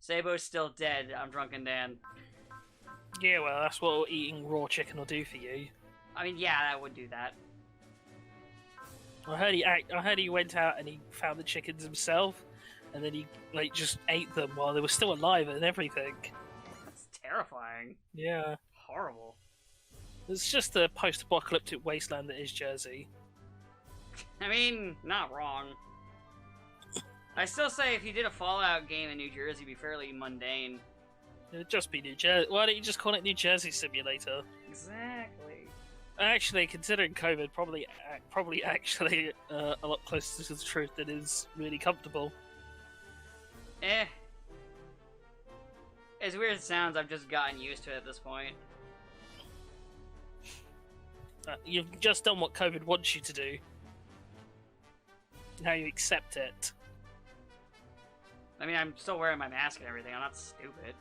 Sabo's still dead. I'm Drunken Dan. Yeah, well, that's what eating raw chicken will do for you. I mean, yeah, that would do that. I heard he went out and he found the chickens himself, and then he just ate them while they were still alive and everything. That's terrifying. Yeah. Horrible. It's just the post-apocalyptic wasteland that is Jersey. I mean, not wrong. I still say if you did a Fallout game in New Jersey, it'd be fairly mundane. It'd just be New Jersey. Why don't you just call it New Jersey Simulator? Exactly. Actually, considering COVID, probably actually a lot closer to the truth than is really comfortable. As weird as it sounds, I've just gotten used to it at this point. You've just done what COVID wants you to do. Now you accept it. I mean, I'm still wearing my mask and everything. I'm not stupid.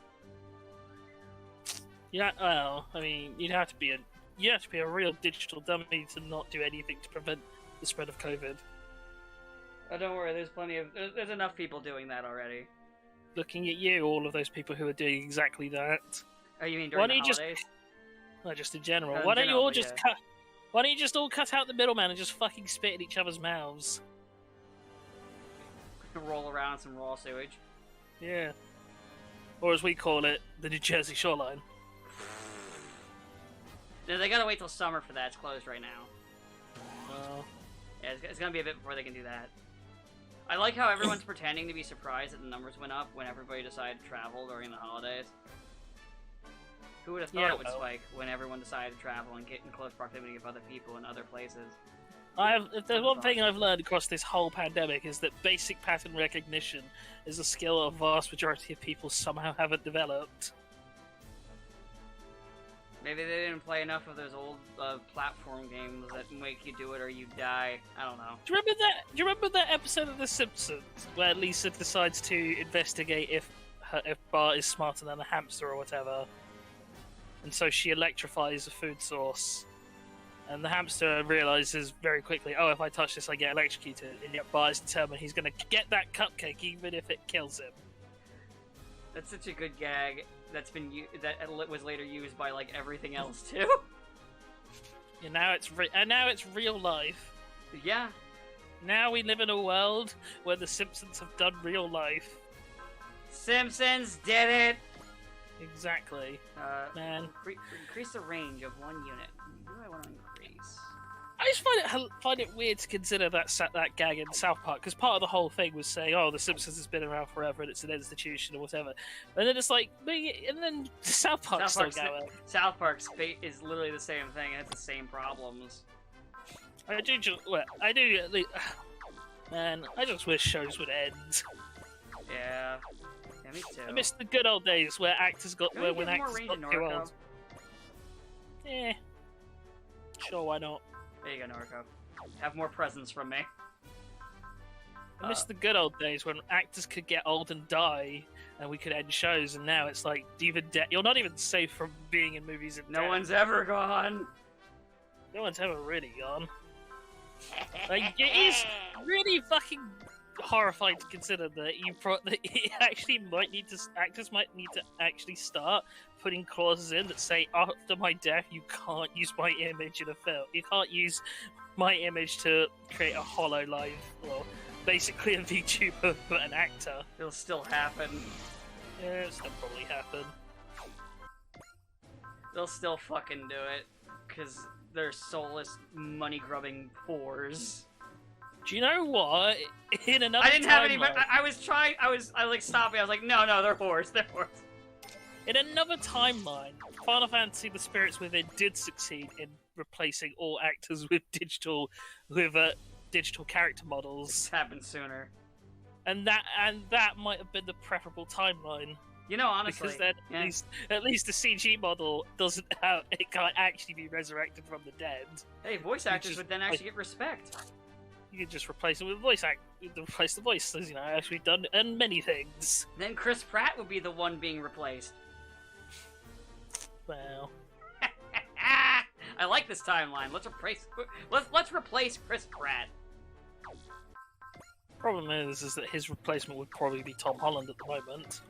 Yeah, well, I mean, you have to be a real digital dummy to not do anything to prevent the spread of COVID. Oh, don't worry. There's enough people doing that already. Looking at you, all of those people who are doing exactly that. Oh, you mean during the holidays? Just in general. Why don't you all just cut? Why don't you just all cut out the middleman and just fucking spit in each other's mouths? Roll around in some raw sewage. Yeah. Or as we call it, the New Jersey shoreline. No, they gotta wait till summer for that. It's closed right now. Well... Yeah, it's gonna be a bit before they can do that. I like how everyone's pretending to be surprised that the numbers went up when everybody decided to travel during the holidays. Who would have thought it would spike when everyone decided to travel and get in close proximity of other people in other places? If there's one thing I've learned across this whole pandemic is that basic pattern recognition is a skill a vast majority of people somehow haven't developed. Maybe they didn't play enough of those old platform games that make you do it or you die. I don't know. Do you remember that episode of The Simpsons where Lisa decides to investigate if Bart is smarter than a hamster or whatever, and so she electrifies a food source? And the hamster realizes very quickly, oh, if I touch this, I get electrocuted. And yet Bart is determined he's going to get that cupcake, even if it kills him. That's such a good gag. That was later used by like everything else too. And now it's real life. Yeah. Now we live in a world where the Simpsons have done real life. Simpsons did it. Exactly. Man, increase the range of 1 unit. What do I want to increase? I just find it weird to consider that gag in South Park, because part of the whole thing was saying, "Oh, the Simpsons has been around forever and it's an institution or whatever," and then it's like, and then South Park's still going. South Park's fate is literally the same thing, and it's the same problems. I do. Man, I just wish shows would end. Yeah. Yeah, me too. I miss the good old days where actors got when actors got too old. Yeah. Sure, why not? There you go, Norco. Have more presents from me. I miss the good old days when actors could get old and die, and we could end shows. And now it's like you're not even safe from being in movies. No one's ever gone. No one's ever really gone. Like, it is really fucking horrifying to consider that actors might need to actually start putting clauses in that say, after my death, you can't use my image in a film. You can't use my image to create a hollow life, or basically a VTuber but an actor. It'll still happen. Yeah, it'll still probably happen. They'll still fucking do it, because they're soulless, money-grubbing whores. Do you know what? In another I didn't have any, but I was trying, I like stopped me, I was like, no, they're whores, they're whores. In another timeline, Final Fantasy: The Spirits Within did succeed in replacing all actors with digital character models. It's happened sooner. And that might have been the preferable timeline. You know, honestly, because then at least the CG model can't actually be resurrected from the dead. Hey, voice actors would then actually get respect. You could just replace it with replace the voices, as we've done in many things. Then Chris Pratt would be the one being replaced. Well, I like this timeline. Let's replace Chris Pratt. Problem is that his replacement would probably be Tom Holland at the moment.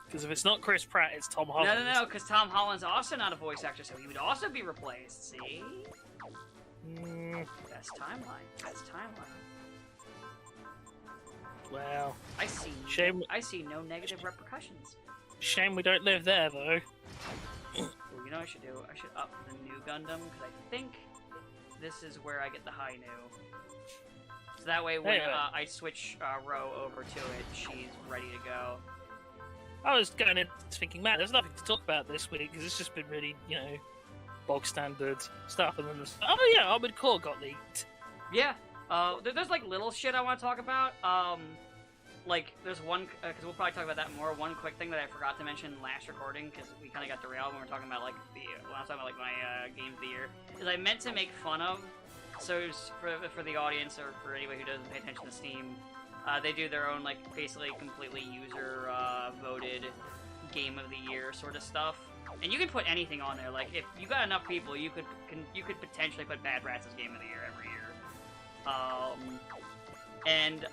Because if it's not Chris Pratt, it's Tom Holland. No, because Tom Holland's also not a voice actor, so he would also be replaced, see? Best timeline. Well, I see no negative repercussions. Shame we don't live there, though. Well, you know what I should do? I should up the new Gundam, because I think this is where I get the high new. So that way, when I switch Ro over to it, she's ready to go. I was going in thinking, man, there's nothing to talk about this week, because it's just been really, bog standard stuff. And then Armored Core got leaked. Yeah. There's, like, little shit I want to talk about. Like, there's one, because we'll probably talk about that more. One quick thing that I forgot to mention last recording, because we kind of got derailed when we were talking about, like, when I was talking about, like, my Game of the Year, is I meant to make fun of. So for the audience, or for anybody who doesn't pay attention to Steam, they do their own, like, basically completely user voted Game of the Year sort of stuff. And you can put anything on there. Like, if you got enough people, you could potentially put Bad Rats as Game of the Year every year.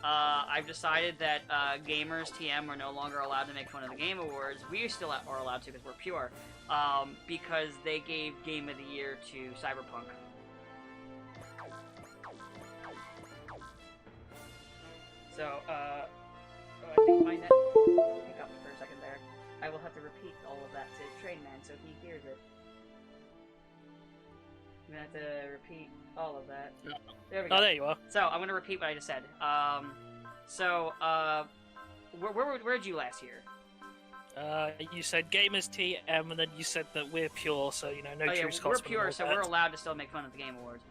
I've decided that gamers TM are no longer allowed to make fun of the Game Awards. We still are allowed to because we're pure. Because they gave Game of the Year to Cyberpunk. So, I think my net hiccup for a second there. I will have to repeat all of that to Trainman so he hears it. I'm gonna have to repeat all of that. There we go. Oh, there you are. So, I'm gonna repeat what I just said. Where'd you last hear? You said Gamers TM, and then you said that we're pure, so, no true Scotsman. We're pure, so we're allowed to still make fun of the Game Awards.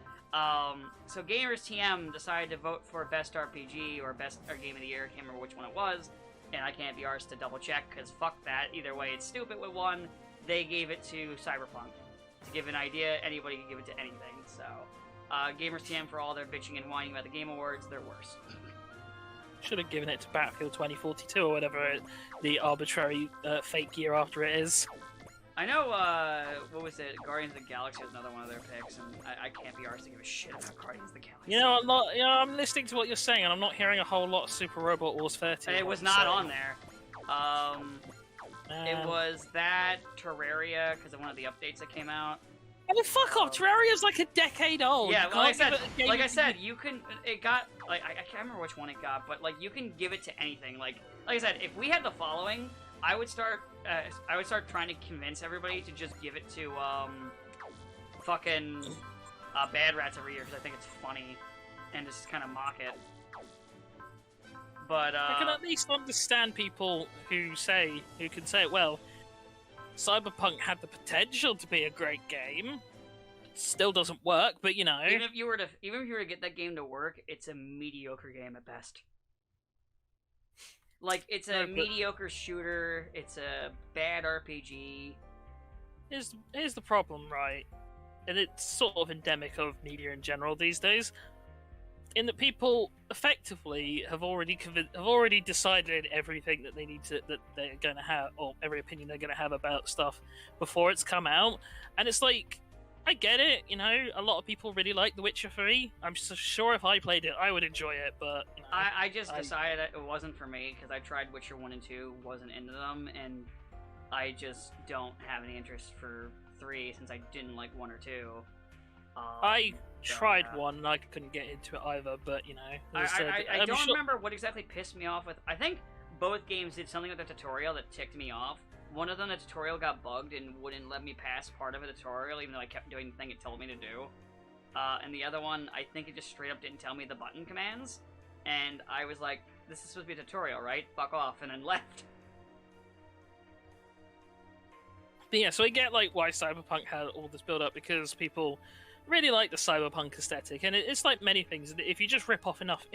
So Gamers TM decided to vote for Best RPG or Game of the Year. I can't remember which one it was, and I can't be arsed to double check because fuck that. Either way, it's stupid with one. They gave it to Cyberpunk. To give an idea, anybody can give it to anything. So, Gamers TM, for all their bitching and whining about the Game Awards, they're worse. Should have given it to Battlefield 2042 or whatever the arbitrary fake year after it is. I know, what was it? Guardians of the Galaxy was another one of their picks, and I can't be arsed to give a shit about Guardians of the Galaxy. I'm listening to what you're saying, and I'm not hearing a whole lot of Super Robot Wars 30. It was not on there. It was that, Terraria, because of one of the updates that came out. Oh, fuck off! Terraria's like a decade old. Yeah, well, like I said, you can. It got like I can't remember which one it got, but like you can give it to anything. Like I said, if we had the following, I would start trying to convince everybody to just give it to fucking Bad Rats every year because I think it's funny and just kind of mock it. But I can at least understand people who can say, well, Cyberpunk had the potential to be a great game. It still doesn't work, but Even if you were to get that game to work, it's a mediocre game at best. Like, it's a mediocre shooter, it's a bad RPG. Here's the problem, right? And it's sort of endemic of media in general these days. In that people effectively have already decided everything that that they're going to have, or every opinion they're going to have about stuff before it's come out, and it's like, I get it, a lot of people really like The Witcher 3. I'm sure if I played it, I would enjoy it, but I just decided that it wasn't for me because I tried Witcher 1 and 2, wasn't into them, and I just don't have any interest for 3 since I didn't like 1 or 2. I tried 1 and I couldn't get into it either, but I don't remember what exactly pissed me off with. I think both games did something with the tutorial that ticked me off. One of them, the tutorial got bugged and wouldn't let me pass part of the tutorial, even though I kept doing the thing it told me to do. And the other one, I think it just straight up didn't tell me the button commands, and I was like, "This is supposed to be a tutorial, right? Fuck off," and then left. But yeah, so I get why Cyberpunk had all this build up because people really like the cyberpunk aesthetic, and it's like many things. If you rip off enough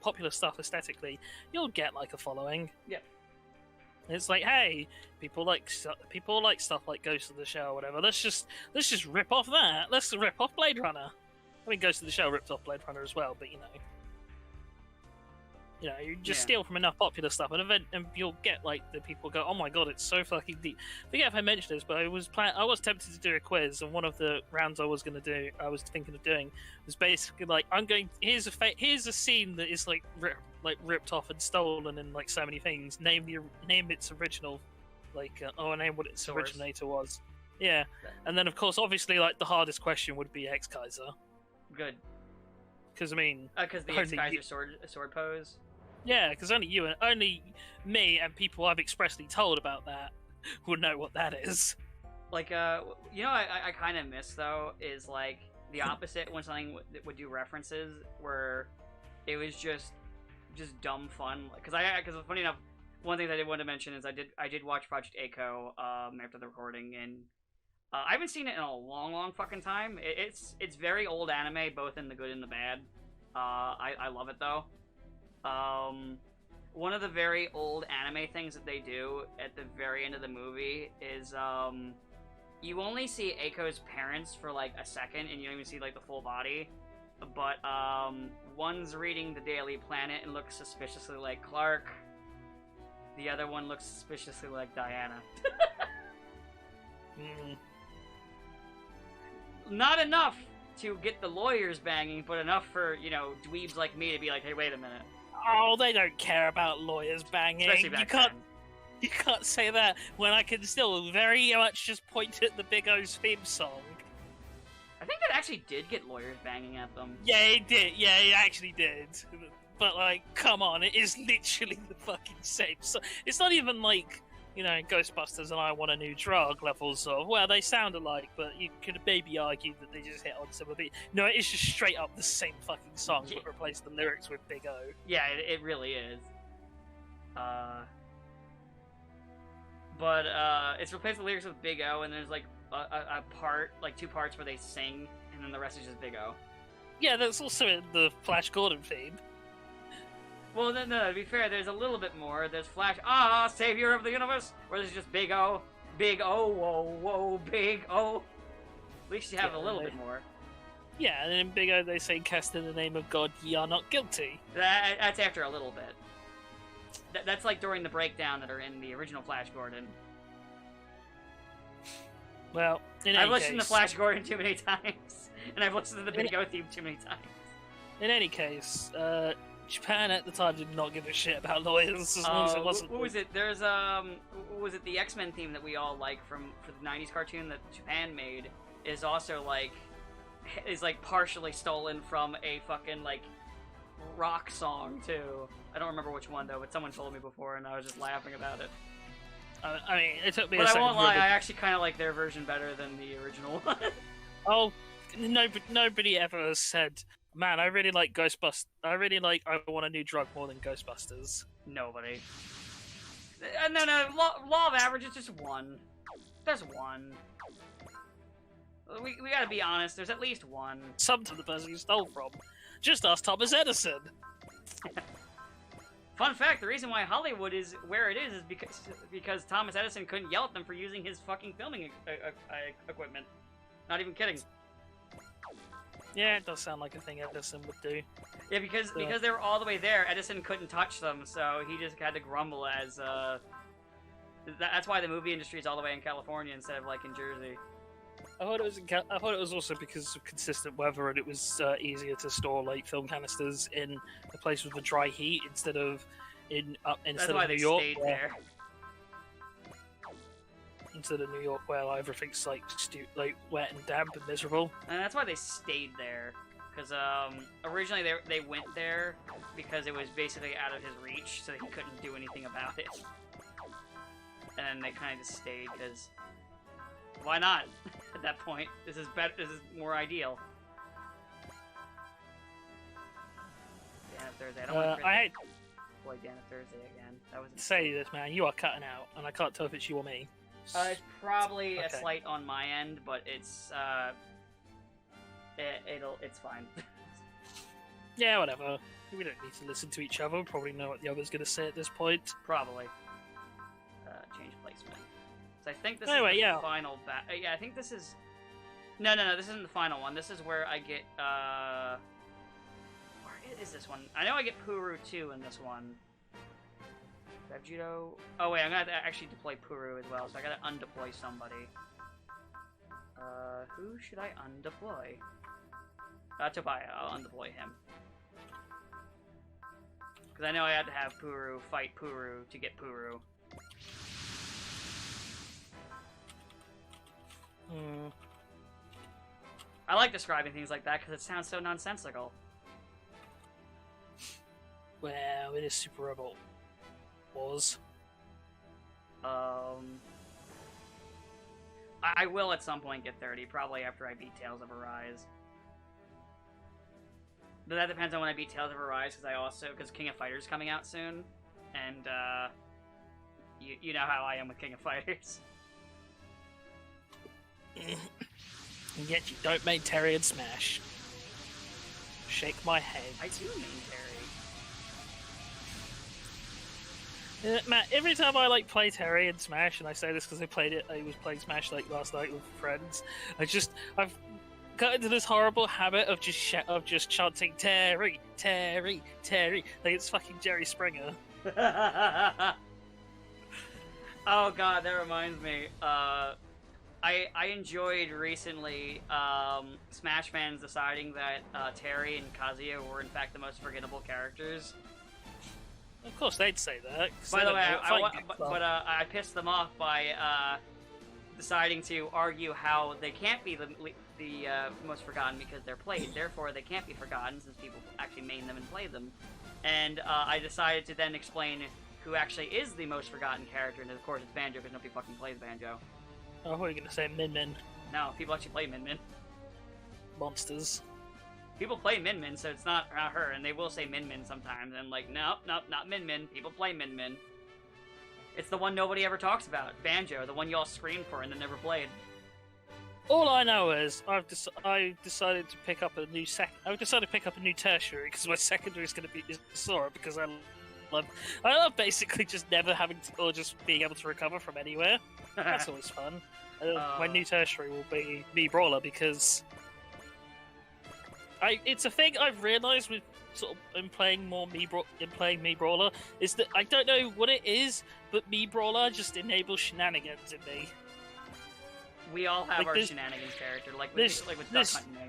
popular stuff aesthetically, you'll get a following. Yeah. It's like, hey, people like stuff like Ghost of the Shell or whatever. Let's just rip off that. Let's rip off Blade Runner. I mean, Ghost of the Shell ripped off Blade Runner as well, but You know, you just steal from enough popular stuff, and you'll get like the people go, "Oh my god, it's so fucking deep." I forget if I mentioned this, but I was tempted to do a quiz, and one of the rounds I was thinking of doing was basically like, here's a scene that is like ripped off and stolen in like so many things. Name its original, name what its originator was. Yeah, and then of course, obviously, like the hardest question would be X Kaiser. Good. Because I mean, because the X Kaiser sword pose. Yeah, because only me and people I've expressly told about that would know what that is. Like, I kind of miss though is like the opposite when something would do references where it was just dumb fun. Because funny enough, one thing that I did want to mention is I did watch Project A-ko after the recording, and I haven't seen it in a long fucking time. It's very old anime, both in the good and the bad. I love it though. One of the very old anime things that they do at the very end of the movie is you only see Eiko's parents for like a second, and you don't even see like the full body. But one's reading the Daily Planet and looks suspiciously like Clark. The other one looks suspiciously like Diana. Not enough to get the lawyers banging, but enough for, dweebs like me to be like, hey, wait a minute. Oh, they don't care about lawyers banging. Especially back then. You can't say that when I can still very much just point at the Big O's theme song. I think that actually did get lawyers banging at them. Yeah, it did. Yeah, it actually did. But, like, come on, it is literally the fucking same. So it's not even like, Ghostbusters and I Want a New Drug levels of, well, they sound alike, but you could maybe argue that they just hit on some of it. No, it's just straight up the same fucking song, but replace the lyrics with Big O. Yeah, it really is. But it's replaced the lyrics with Big O, and there's like a part, like 2 parts where they sing, and then the rest is just Big O. Yeah, that's also in the Flash Gordon theme. Well, no, to be fair, there's a little bit more. There's Flash, savior of the universe, or there's just Big O, whoa, whoa, Big O. At least you have a little bit more. Yeah, and in Big O they say, cast in the name of God, ye are not guilty. That's after a little bit. That's like during the breakdown that are in the original Flash Gordon. Well, I've listened to Flash Gordon too many times, and I've listened to the Big O theme too many times. In any case, Japan at the time did not give a shit about lawyers as long as it wasn't. What was it? There's was it the X-Men theme that we all like for the '90s cartoon that Japan made is also like partially stolen from a fucking like rock song too. I don't remember which one though, but someone told me before, and I was just laughing about it. I mean, it took me. But I won't lie, I actually kind of like their version better than the original one. Oh, nobody ever has said, man, I really like Ghostbusters. I really like I Want a New Drug more than Ghostbusters. Nobody. No. Law of average is just one. There's one. We gotta be honest. There's at least one. Some to the person you stole from. Just ask Thomas Edison. Fun fact: the reason why Hollywood is where it is because Thomas Edison couldn't yell at them for using his fucking filming equipment. Not even kidding. Yeah, it does sound like a thing Edison would do. Yeah, because they were all the way there, Edison couldn't touch them, so he just had to grumble as. That's why the movie industry is all the way in California instead of like in Jersey. I thought it was also because of consistent weather, and it was easier to store like film canisters in a place with a dry heat instead of in That's why New York. Stayed there. Instead of New York, where everything's like wet and damp and miserable. And that's why they stayed there, because originally they went there because it was basically out of his reach, so he couldn't do anything about it. And then they kind of just stayed because why not? At that point, this is better. This is more ideal. Dan of Thursday. I don't want to hate boy Dan of Thursday again. That was say this, man. You are cutting out, and I can't tell if it's you or me. It's probably okay. a slight on my end, but it's it's fine. Yeah, whatever. We don't need to listen to each other. We probably know what the other's going to say at this point. Probably. Change placement. So I think this anyway, is the yeah. final yeah, I think this is... No, this isn't the final one. This is where I get, is this one? I know I get Puru too in this one. Vegito. Oh wait, I'm gonna have to actually deploy Puru as well, so I gotta undeploy somebody. Who should I undeploy? Tobiah. I'll undeploy him. Because I know I had to have Puru fight Puru to get Puru. I like describing things like that because it sounds so nonsensical. Well, it is Super Robot Wars. I will at some point get 30, probably after I beat Tales of Arise. But that depends on when I beat Tales of Arise, because King of Fighters is coming out soon, and you know how I am with King of Fighters. And yet you don't main Terry in Smash. Shake my head. I do main Terry. Matt, every time I play Terry in Smash, and I say this because I was playing Smash last night with friends. I've got into this horrible habit of just chanting Terry, Terry, Terry, like it's fucking Jerry Springer. Oh god, that reminds me. I enjoyed recently Smash fans deciding that Terry and Kazuya were in fact the most forgettable characters. Of course, they'd say that. By the way, I pissed them off by deciding to argue how they can't be the most forgotten because they're played. Therefore, they can't be forgotten since people actually main them and play them. And I decided to then explain who actually is the most forgotten character, and of course it's Banjo because nobody fucking plays Banjo. Oh, what are you gonna say, Min Min? No, people actually play Min Min. Monsters. People play Min Min, so it's not her, and they will say Min Min sometimes, and like, nope, not Min Min. People play Min Min. It's the one nobody ever talks about, Banjo, the one y'all screamed for and then never played. All I know is I decided to pick up a new tertiary because my secondary is going to be Sora because I love basically just never having to, or just being able to recover from anywhere. That's always fun. My new tertiary will be Mii Brawler because it's a thing I've realised with sort of in playing Mii Brawler is that I don't know what it is, but Mii Brawler just enables shenanigans in me. We all have our shenanigans character, like with Duck Hunt and me.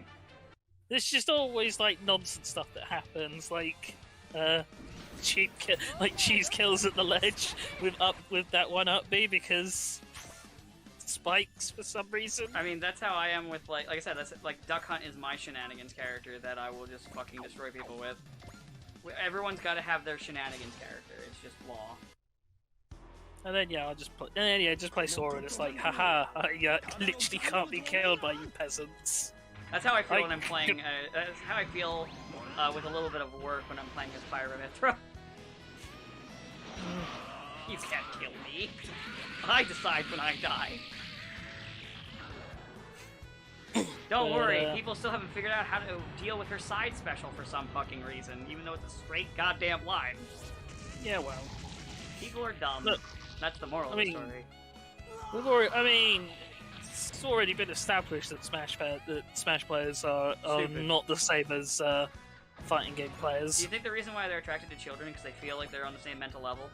There's just always nonsense stuff that happens, cheese kills at the ledge with that one up B because spikes for some reason. I mean, that's how I am with like I said, that's Duck Hunt is my shenanigans character that I will just fucking destroy people with. Everyone's got to have their shenanigans character. It's just law. And then just play Sora and it's like, haha, I literally can't be killed by you peasants. That's how I feel when I'm playing. That's how I feel with a little bit of work when I'm playing as Pyramithra. You can't kill me. I decide when I die. Don't worry, people still haven't figured out how to deal with her side special for some fucking reason, even though it's a straight goddamn line. Yeah, well. People are dumb. Look, that's the moral of the story. It's already been established that Smash players are not the same as fighting game players. Do you think the reason why they're attracted to children is because they feel like they're on the same mental level?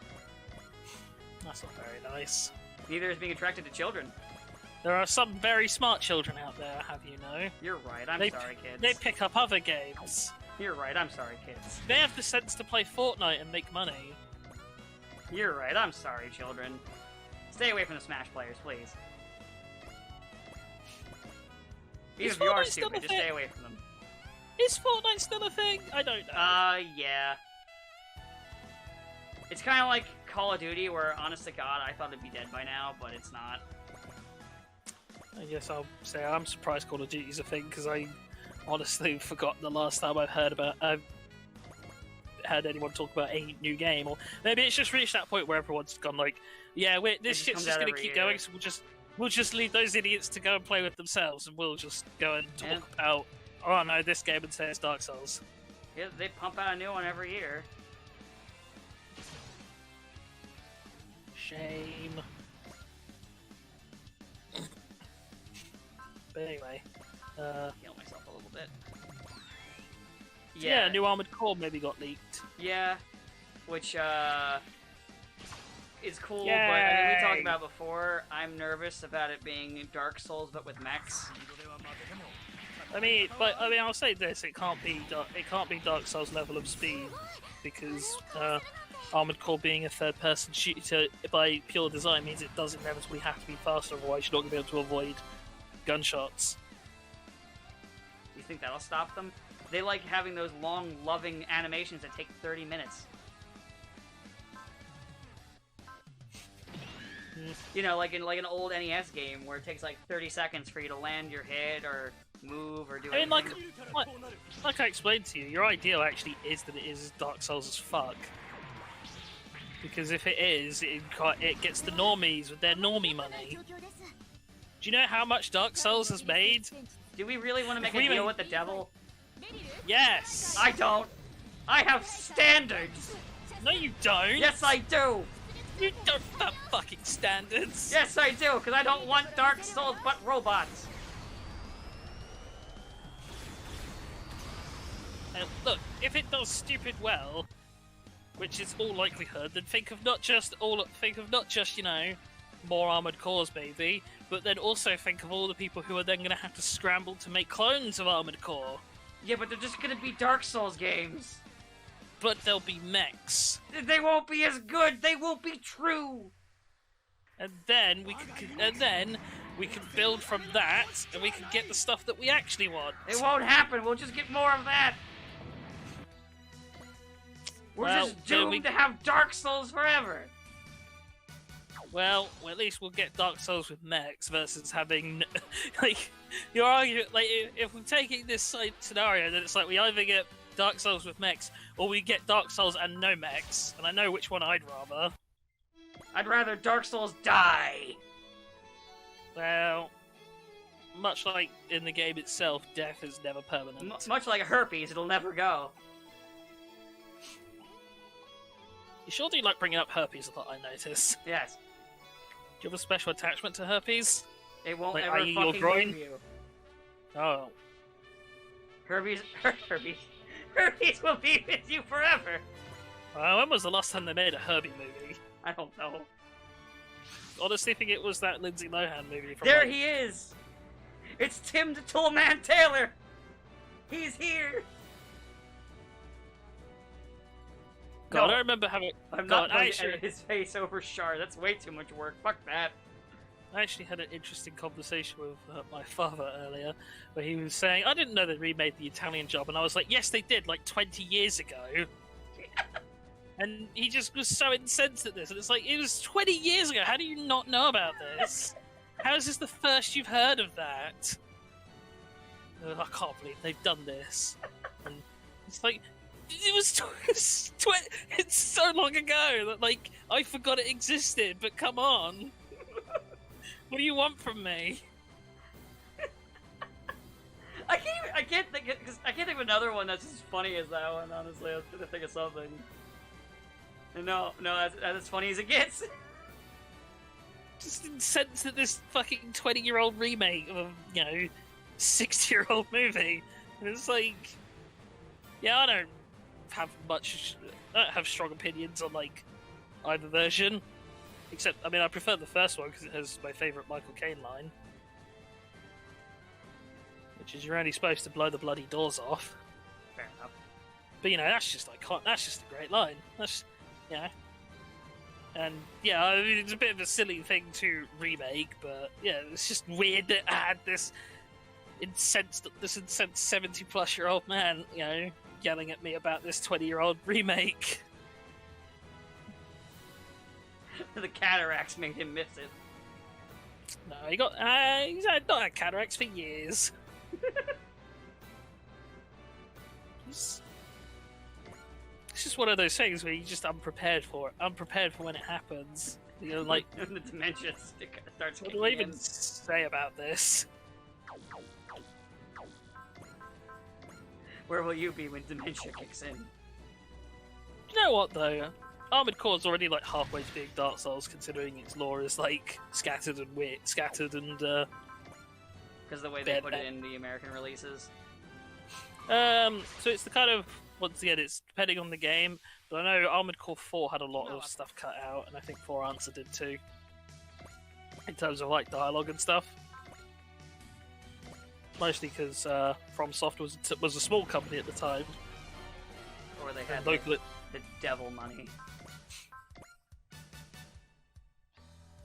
That's not very nice. Neither is being attracted to children. There are some very smart children out there, have you know? You're right, I'm sorry, kids. They pick up other games. You're right, I'm sorry, kids. They have the sense to play Fortnite and make money. You're right, I'm sorry, children. Stay away from the Smash players, please. Even if you are stupid, just stay away from them. Is Fortnite still a thing? I don't know. Yeah. It's kind of like Call of Duty, where, honest to God, I thought it'd be dead by now, but it's not. I guess I'll say I'm surprised Call of Duty's a thing, because I honestly forgot the last time I've heard anyone talk about a new game, or maybe it's just reached that point where everyone's gone like, yeah, this shit's just going to keep going, so we'll just leave those idiots to go and play with themselves, and we'll just go and talk about, oh no, this game and say it's Dark Souls. Yeah, they pump out a new one every year. Shame. But anyway, heal myself a little bit. Yeah, new Armored Core maybe got leaked. Yeah, which is cool, Yay! but I mean, we talked about it before. I'm nervous about it being Dark Souls, but with mechs. I mean, I'll say this: it can't be Dark Souls level of speed because Armored Core being a third-person shooter by pure design means it does inevitably have to be faster. Otherwise, you're not going to be able to avoid gunshots. You think that'll stop them? They like having those long, loving animations that take 30 minutes. You know, like in an old NES game where it takes like 30 seconds for you to land your hit or move or do anything. I mean, like I explained to you, your ideal actually is that it is Dark Souls as fuck. Because if it is, it gets the normies with their normie money. Do you know how much Dark Souls has made? Do we really want to make a deal with the devil? Yes! I don't! I have standards! No, you don't! Yes, I do! You don't have fucking standards! Yes, I do, because I don't want Dark Souls but robots! And look, if it does stupid well, which is all likelihood, then think of not just, you know, more Armored Cores maybe, but then also think of all the people who are then going to have to scramble to make clones of Armored Core. Yeah, but they're just going to be Dark Souls games. But they'll be mechs. They won't be as good. They won't be true. And then we can build from that, and we can get the stuff that we actually want. It won't happen. We'll just get more of that. We're just doomed to have Dark Souls forever. Well, at least we'll get Dark Souls with mechs versus having, like, your argument. Like, if we're taking this scenario, then it's like we either get Dark Souls with mechs, or we get Dark Souls and no mechs. And I know which one I'd rather. I'd rather Dark Souls die. Well, much like in the game itself, death is never permanent. Much like herpes, it'll never go. You sure do like bringing up herpes a lot, I notice. Yes. Do you have a special attachment to herpes? It won't like, ever fucking leave you. Oh. Herpes will be with you forever. When was the last time they made a Herbie movie? I don't know. Honestly, I think it was that Lindsay Lohan movie. There he is! It's Tim the Toolman Taylor! He's here! God, no, I remember having... I'm not going to edit his face over Char. That's way too much work. Fuck that. I actually had an interesting conversation with my father earlier, where he was saying, I didn't know they remade The Italian Job, and I was like, yes, they did, like 20 years ago. And he just was so incensed at this, and it's like, it was 20 years ago, how do you not know about this? How is this the first you've heard of that? I can't believe they've done this. And it's like... it's so long ago that, like, I forgot it existed, but come on. What do you want from me? I can't think of another one that's as funny as that one, honestly. I was trying to think of something. No, that's as funny as it gets. Just incensed at this fucking 20-year-old remake of a, 60-year-old movie. And it's like... Yeah, I don't have strong opinions on, like, either version. Except, I mean, I prefer the first one because it has my favourite Michael Caine line. Which is, you're only supposed to blow the bloody doors off. Fair enough. But, that's just that's just a great line. That's, And, yeah, I mean, it's a bit of a silly thing to remake, but, yeah, it's just weird that I had this incensed 70-plus-year-old man, yelling at me about this 20-year-old remake. The cataracts made him miss it. No, he's not had cataracts for years. It's just one of those things where you're just unprepared for when it happens. Like when the dementia starts. What do I even say about this? Where will you be when dementia kicks in? You know what though? Armored Core's already like halfway to being Dark Souls, considering its lore is like scattered and because the way they put it in the American releases. So it's the kind of, once again, it's depending on the game, but I know Armored Core 4 had a lot of stuff cut out, and I think 4 Answer did too. In terms of like dialogue and stuff. Mostly because FromSoft was a small company at the time. Or they had local... the devil money.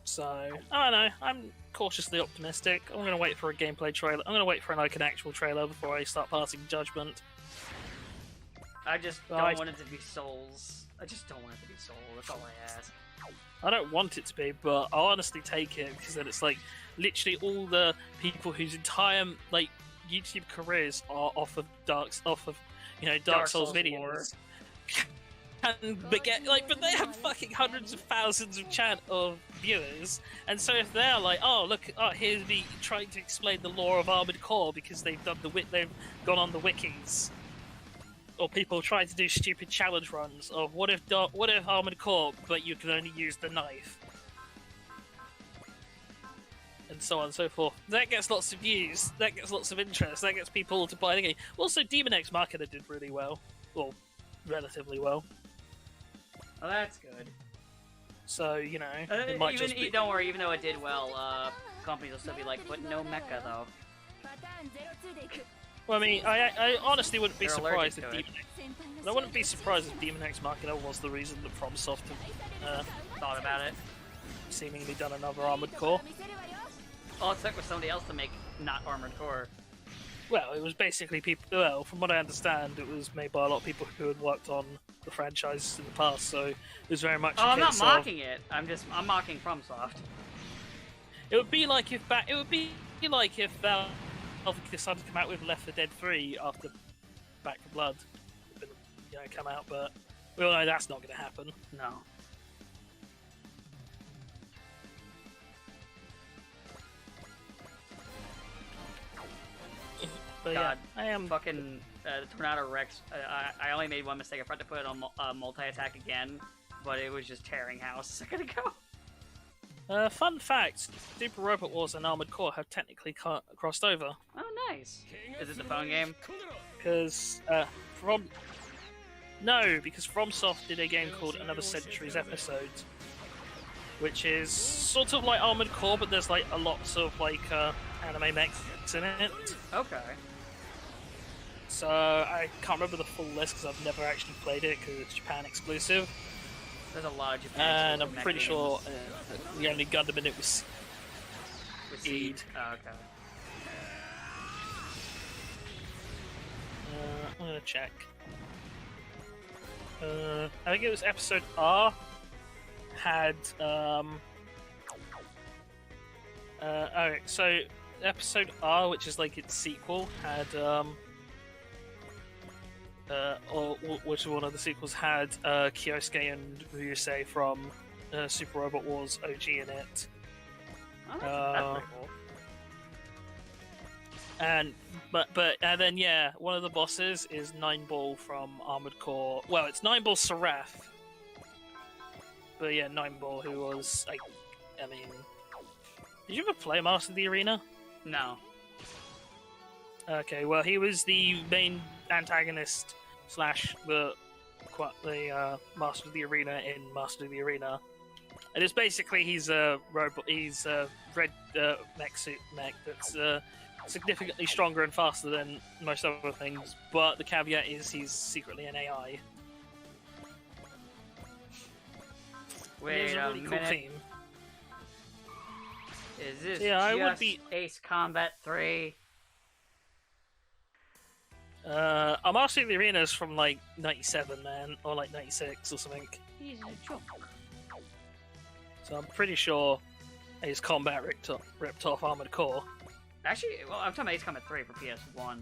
So, I don't know, I'm cautiously optimistic. I'm going to wait for a gameplay trailer. I'm going to wait for an actual trailer before I start passing judgment. I just don't want it to be Souls. I just don't want it to be Souls, that's all I ask. I don't want it to be, but I'll honestly take it, because then it's like, literally all the people whose entire, like, YouTube careers are off of Dark Souls videos. But they have fucking hundreds of thousands of viewers, and so if they're like, oh look, here's me trying to explain the lore of Armored Core because they've gone on the wikis, or people trying to do stupid challenge runs of what if Armored Core, but you can only use the knife, and so on and so forth. That gets lots of views, that gets lots of interest, that gets people to buy the game. Also, Demon X Machina did really well, well, relatively well. Oh, that's good. So, you know, it might just be... Don't worry, even though it did well, companies will still be like, but no mecha, though. Well, I mean, I honestly wouldn't be surprised if Demon X... I wouldn't be surprised if Demon X Machina was the reason that FromSoft thought about it. Seemingly done another Armored Core. All it took was somebody else to make not Armored Core. Well, it was basically people... Well, from what I understand, it was made by a lot of people who had worked on the franchise in the past, so it was very much I'm not mocking it. I'm mocking FromSoft. It would be like if Valve decided to come out with Left 4 Dead 3 after Back 4 Blood, come out, but we all know that's not going to happen. No. But God, yeah, I am fucking Tornado Rex. I only made one mistake. I forgot to put it on multi-attack again, but it was just tearing house a second ago. Fun fact: Super Robot Wars and Armored Core have technically crossed over. Oh, nice. Is it the phone game? Because because FromSoft did a game called Another Century's Episode, which is sort of like Armored Core, but there's like a lots of like anime mechs in it. Okay. So I can't remember the full list because I've never actually played it because it's Japan exclusive. There's a lot of Japan. And I'm pretty sure the only Gundam in it was Seed. Oh, okay. I'm gonna check. I think it was episode R had alright, so episode R, which is like its sequel, had or which one of the sequels had Kyosuke and Ryusei from Super Robot Wars OG in it. Oh, that's pretty cool. And then yeah, one of the bosses is Nineball from Armored Core. Well, it's Nineball Seraph. But yeah, Nineball, who was I mean, did you ever play Master of the Arena? No. Okay, well, he was the main antagonist / the Master of the Arena in Master of the Arena, and it's basically he's a robot. He's a red mech that's significantly stronger and faster than most other things. But the caveat is he's secretly an AI. Wait a really cool theme. Is this I would be Ace Combat 3? Master of the Arena is from like 97, man, or like 96 or something. He's a joke. So I'm pretty sure Ace Combat ripped off Armored Core. Actually, well, I'm talking about Ace Combat 3 for PS1.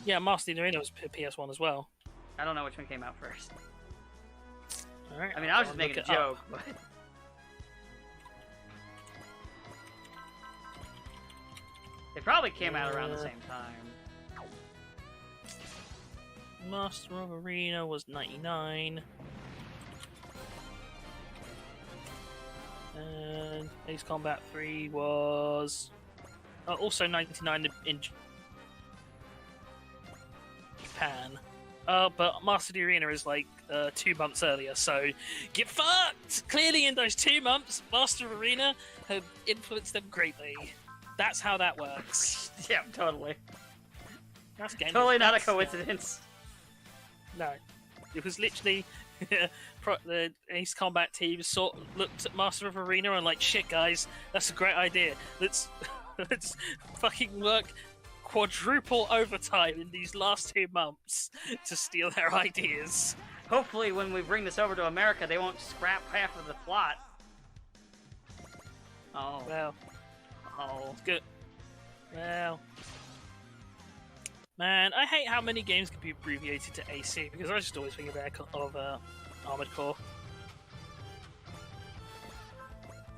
Yeah, Master of the Arena was PS1 as well. I don't know which one came out first. Alright. I mean, I was just making a joke, but... They probably came out around the same time. Master of Arena was 99. And Ace Combat 3 was also 99 in Japan. But Master of the Arena is like 2 months earlier, so get fucked! Clearly, in those 2 months, Master of Arena have influenced them greatly. That's how that works. Yeah, totally. That's totally not a coincidence. No, it was literally the Ace Combat team looked at Master of Arena and like, shit, guys, that's a great idea. Let's fucking work quadruple overtime in these last 2 months to steal their ideas. Hopefully, when we bring this over to America, they won't scrap half of the plot. Oh. Well. Oh. It's good. Well. Man, I hate how many games can be abbreviated to AC, because I just always think of Armored Core.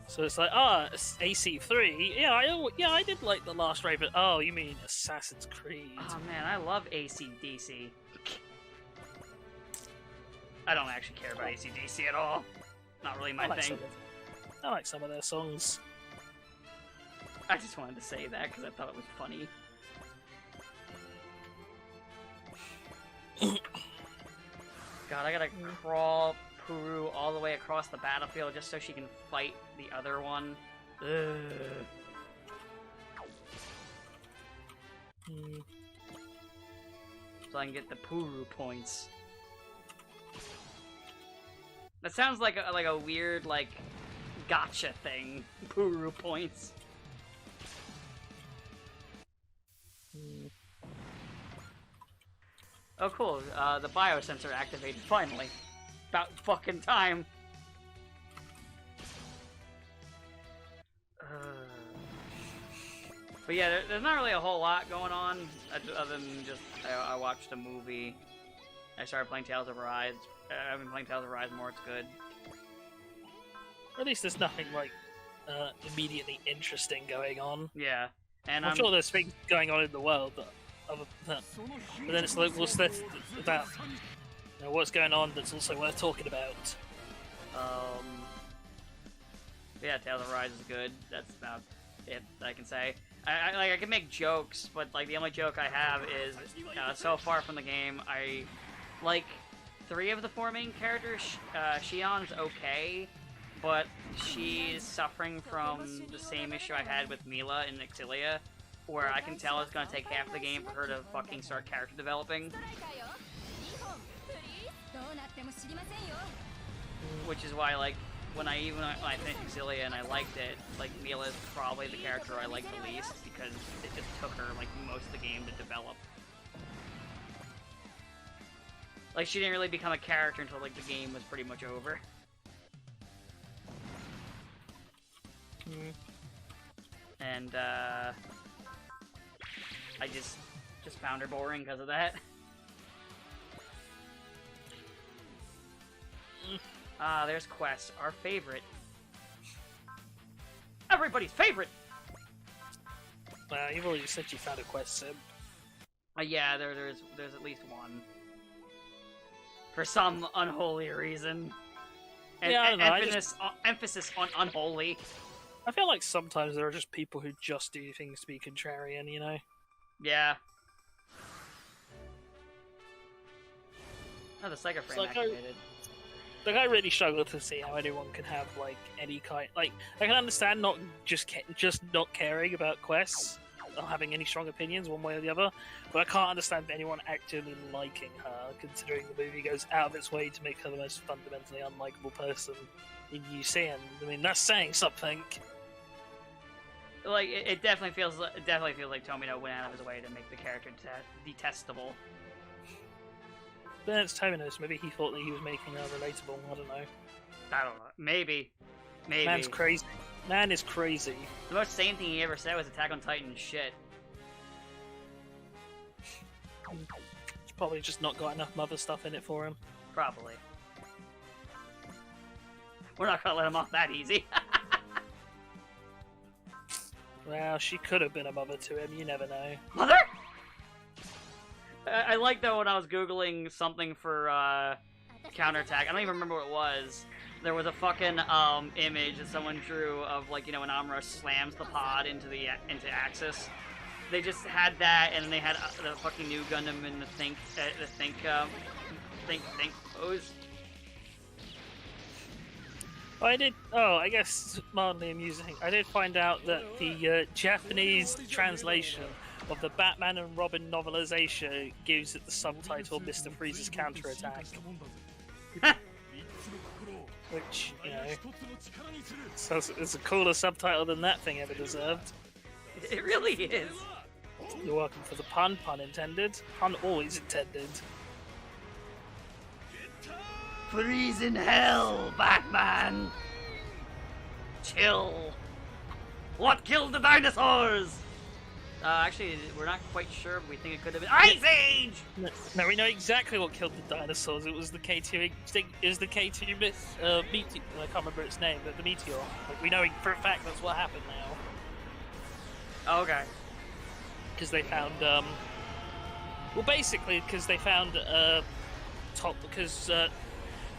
So it's like, it's AC3. Yeah, I did like the last raid, but oh, you mean Assassin's Creed? Oh man, I love AC/DC. I don't actually care about AC/DC at all. Not really my thing. I like some of their songs. I just wanted to say that because I thought it was funny. God, I gotta crawl Puru all the way across the battlefield just so she can fight the other one. Ugh. So I can get the Puru points. That sounds like a weird, like, gotcha thing. Puru points. Oh, cool. The biosensor activated, finally. About fucking time. But yeah, there's not really a whole lot going on, other than just, I watched a movie. I started playing Tales of Arise. I've been playing Tales of Arise more, it's good. Or at least there's nothing, like, immediately interesting going on. Yeah. And I'm sure there's things going on in the world, but other than that. But then it's like, what's that about? You know, what's going on that's also worth talking about? Yeah, Tales of Arise is good. That's about it that I can say. I can make jokes, but like the only joke I have is so far from the game, I like 3 of the 4 main characters. Shion's okay, but she's suffering from the same issue I had with Mila in Exilia, where I can tell it's gonna take half the game for her to fucking start character developing. Which is why, like, when I finished Exilia and I liked it, like, Mila's probably the character I like the least, because it just took her, like, most of the game to develop. Like, she didn't really become a character until, like, the game was pretty much over. And, I just found her boring because of that. There's Quest, our favorite. Everybody's favorite! You've already said you found a Quest sim. Yeah, there's at least one. For some unholy reason. Yeah, I don't know, emphasis on unholy. I feel like sometimes there are just people who just do things to be contrarian, you know? Yeah. Oh, the Psycho Frame activated. Like, I really struggle to see how anyone can have, like, any kind... Like, I can understand not just not caring about quests, or having any strong opinions one way or the other, but I can't understand anyone actively liking her, considering the movie goes out of its way to make her the most fundamentally unlikable person in UC, and, I mean, that's saying something. Like, it definitely feels like Tomino went out of his way to make the character detestable. But then it's Tomino, so maybe he thought that he was making her relatable. I don't know. I don't know. Maybe. Man's crazy. Man is crazy. The most sane thing he ever said was Attack on Titan shit. It's probably just not got enough mother stuff in it for him. Probably. We're not gonna let him off that easy. Well, she could have been a mother to him, you never know. Mother?! I like that when I was Googling something for, counterattack, I don't even remember what it was. There was a fucking, image that someone drew of, like, you know, when Amuro slams the pod into Axis. they just had that, and then they had the fucking new Gundam in the think pose. I did. Oh, I guess mildly amusing. I did find out that the Japanese translation of the Batman and Robin novelization gives it the subtitle "Mr. Freeze's Counterattack," which, you know, so it's a cooler subtitle than that thing ever deserved. It really is. You're welcome for the pun. Pun intended. Pun always intended. Freeze in hell, Batman! Chill. What killed the dinosaurs? Actually, we're not quite sure, but we think it could have been Ice Age! No, we know exactly what killed the dinosaurs. It was the K2. It was the K2 meteor. I can't remember its name, but the meteor. Like, we know for a fact that's what happened now. Oh, okay. Because they found, well, basically, because they found,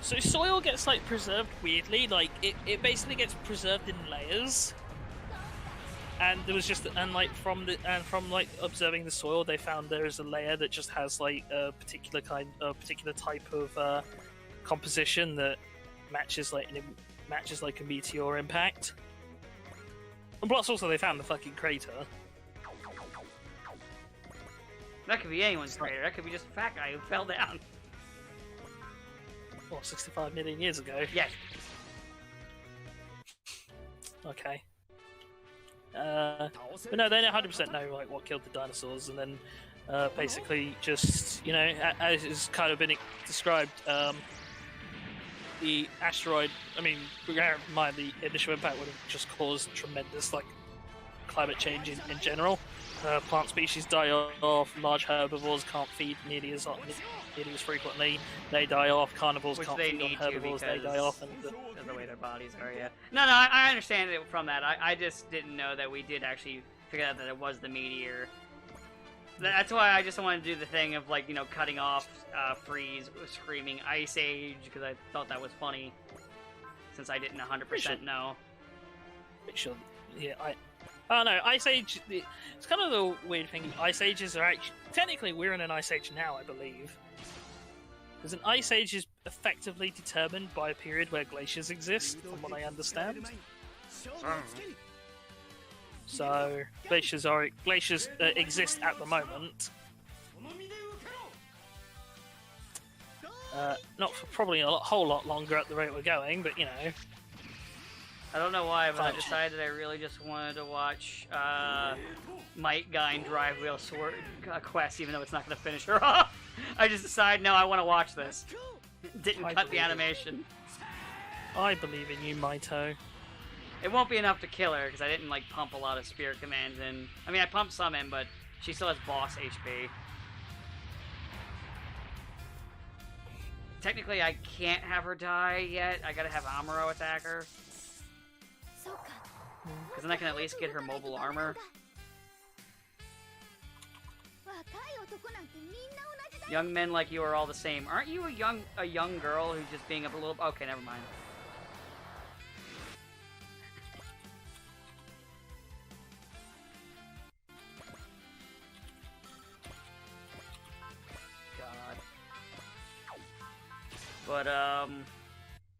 so soil gets, like, preserved weirdly, like, it basically gets preserved in layers. And there was just, from observing the soil, they found there is a layer that just has, like, a particular type of, composition that matches, like, a meteor impact. And plus, also, they found the fucking crater. That could be anyone's crater. That could be just a fat guy who fell down. What, 65 million years ago? Yes. Okay. But no, they 100% know, like, what killed the dinosaurs, and then basically just, you know, as has kind of been described, the asteroid, I mean, bear in mind the initial impact would have just caused tremendous, like, climate change in general. Plant species die off, large herbivores can't feed nearly as frequently, they die off, carnivores Which can't they feed on need herbivores, to they die off, and of the way their bodies are, yeah. No, I understand it from that. I just didn't know that we did actually figure out that it was the meteor. That's why I just wanted to do the thing of, like, you know, cutting off Freeze screaming Ice Age, because I thought that was funny, since I didn't 100% know. Sure, yeah, oh no, Ice Age, it's kind of the weird thing, Ice Ages are actually, technically we're in an Ice Age now, I believe. Because an Ice Age is effectively determined by a period where glaciers exist, from what I understand. So, glaciers exist at the moment. Not for probably a whole lot longer at the rate we're going, but you know. I don't know why, but I decided I really just wanted to watch Might Guy Drive Wheel Sword Quest, even though it's not going to finish her off. I just decided, no, I want to watch this. Didn't cut the animation. I believe in you, Maito. It won't be enough to kill her, because I didn't, like, pump a lot of spirit commands in. I mean, I pumped some in, but she still has boss HP. Technically, I can't have her die yet. I gotta have Amuro attack her. Because then I can at least get her mobile armor. Young men like you are all the same. Aren't you a young girl who's just being a little... Okay, never mind. God. But,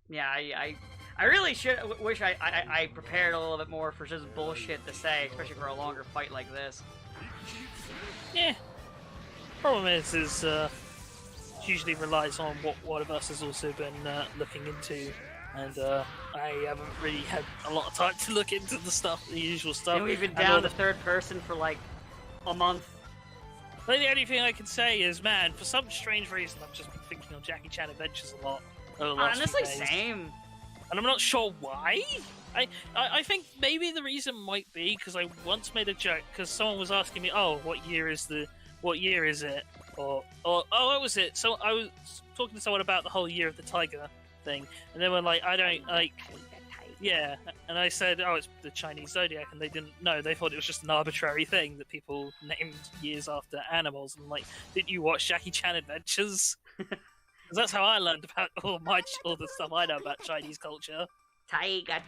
yeah, I really wish I prepared a little bit more for just bullshit to say, especially for a longer fight like this. Yeah. Problem is it usually relies on what one of us has also been looking into, and I haven't really had a lot of time to look into the usual stuff. And we've been down to third person for like a month. The only thing I can say is, man, for some strange reason, I've just been thinking on Jackie Chan Adventures a lot over the last honestly, few days. same. And I'm not sure why. I think maybe the reason might be because I once made a joke because someone was asking me, "Oh, what year is it?" Or what was it? So I was talking to someone about the whole Year of the Tiger thing, and they were like, "I don't like." Yeah, and I said, "Oh, it's the Chinese zodiac," and they didn't know. They thought it was just an arbitrary thing that people named years after animals. And I'm like, "Didn't you watch Jackie Chan Adventures?" Because that's how I learned about all the stuff I know about Chinese culture. Tiger.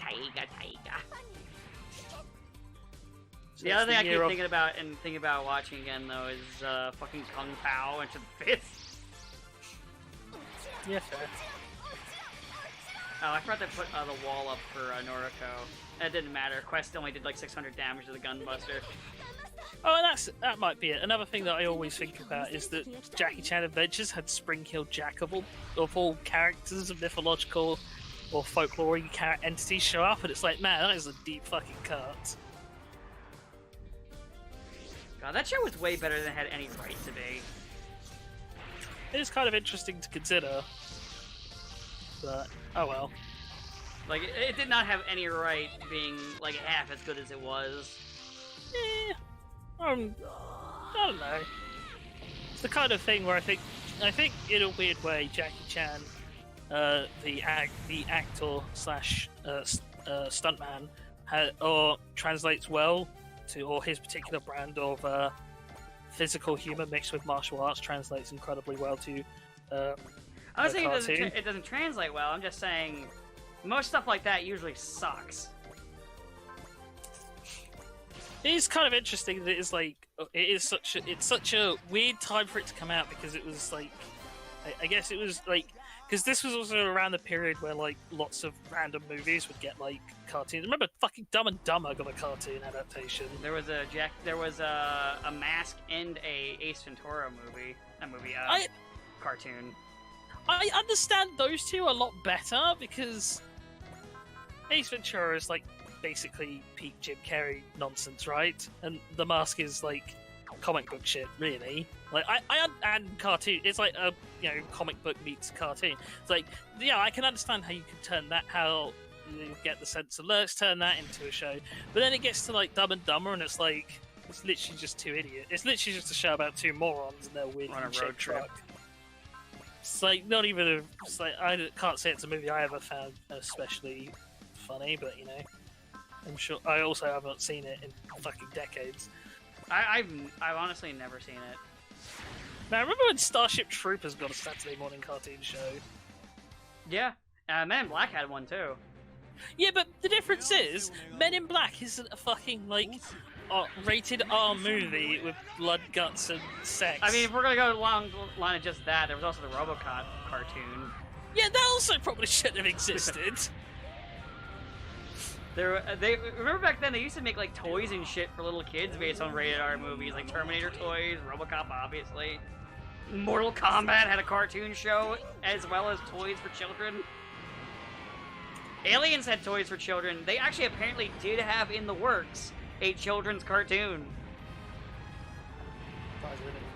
So the other thing I keep thinking about watching again though is fucking Kung Pao into the fist. Yeah, fair. Oh, I forgot to put the wall up for Noriko. It didn't matter. Quest only did like 600 damage to the Gunbuster. Oh, and that might be it. Another thing that I always think about is that Jackie Chan Adventures had Spring-Heeled Jack of all characters of mythological or folklore entities show up, and it's like, man, that is a deep fucking cut. God, that show was way better than it had any right to be. It is kind of interesting to consider, but oh well. Like, it did not have any right being like half as good as it was. I don't know. It's the kind of thing where I think in a weird way, Jackie Chan, the actor slash stuntman, or translates well to, or his particular brand of physical humor mixed with martial arts translates incredibly well to. I was saying it doesn't translate well. I'm just saying most stuff like that usually sucks. It is kind of interesting that it's such a weird time for it to come out, because it was like, I guess it was like, because this was also around the period where like lots of random movies would get like cartoons. Remember, fucking Dumb and Dumber got a cartoon adaptation. There was a Mask and a Ace Ventura movie. Cartoon. I understand those two a lot better, because Ace Ventura is like basically peak Jim Carrey nonsense, right? And The Mask is like comic book shit, really. Like and cartoon. It's like a comic book meets cartoon. It's like, yeah, I can understand how you can turn that, how you get the sense of let's turn that into a show. But then it gets to like Dumb and Dumber, and it's like it's literally just two idiots. It's literally just a show about two morons and their weird on a road trip. It's like not even. It's like I can't say it's a movie I ever found especially funny, but I'm sure I also haven't seen it in fucking decades. I've honestly never seen it. Now, remember when Starship Troopers got a Saturday morning cartoon show? Yeah, Men in Black had one too. Yeah, but the difference is, Men in Black isn't a fucking like rated R movie with blood, guts, and sex. I mean, if we're gonna go along the line of just that, there was also the Robocop cartoon. Yeah, that also probably shouldn't have existed. They remember back then they used to make like toys and shit for little kids based on rated R movies, like Terminator toys, Robocop obviously. Mortal Kombat had a cartoon show as well as toys for children. Aliens had toys for children. They actually apparently did have in the works a children's cartoon.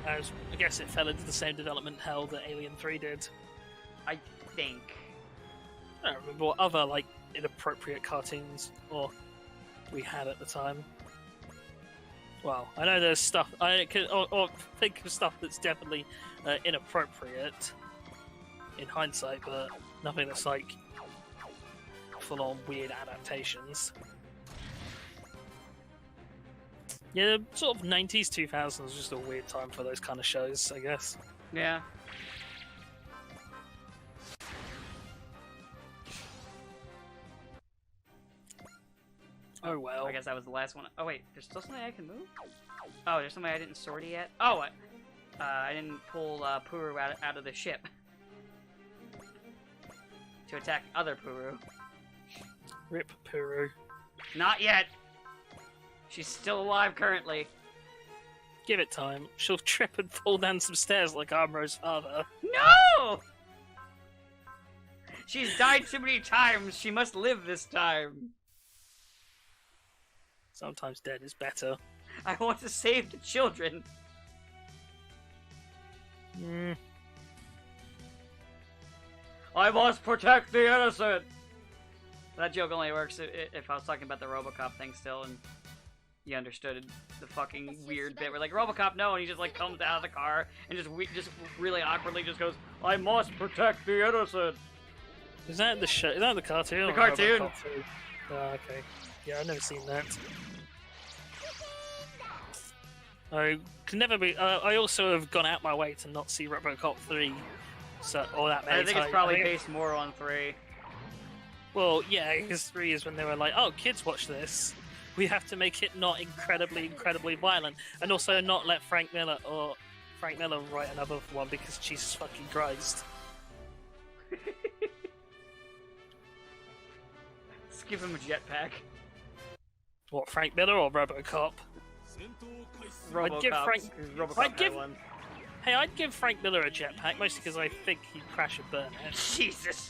I guess it fell into the same development hell that Alien 3 did. I think. I don't remember what other like inappropriate cartoons we had at the time. Well, I know there's stuff I can or think of stuff that's definitely inappropriate in hindsight, but nothing that's like full-on weird adaptations. Yeah, the sort of 90s, 2000s was just a weird time for those kind of shows, I guess. Yeah. Oh well. I guess that was the last one. Oh wait, there's still something I can move? Oh, there's something I didn't sort yet? Oh, I didn't pull Puru out of the ship to attack other Puru. Rip Puru. Not yet! She's still alive currently. Give it time. She'll trip and fall down some stairs like Amro's father. No! She's died too many times. She must live this time. Sometimes dead is better. I want to save the children. I must protect the innocent. That joke only works if I was talking about the Robocop thing still, and you understood the fucking weird bit where like Robocop no, and he just like comes out of the car and just really awkwardly just goes, "I must protect the innocent." Is that the show? Is that the cartoon? The cartoon. Oh, okay. Yeah, I've never seen that. I can never be. I also have gone out my way to not see Robocop 3, or that many I think times. it's probably based more on 3. Well, yeah, because 3 is when they were like, "Oh, kids watch this." we have to make it not incredibly violent, and also not let Frank Miller write another one because Jesus fucking Christ. Let's give him a jetpack. What, Frank Miller or Robocop? Robocop. I'd give Frank Miller a jetpack, mostly because I think he'd crash and burn it. Jesus!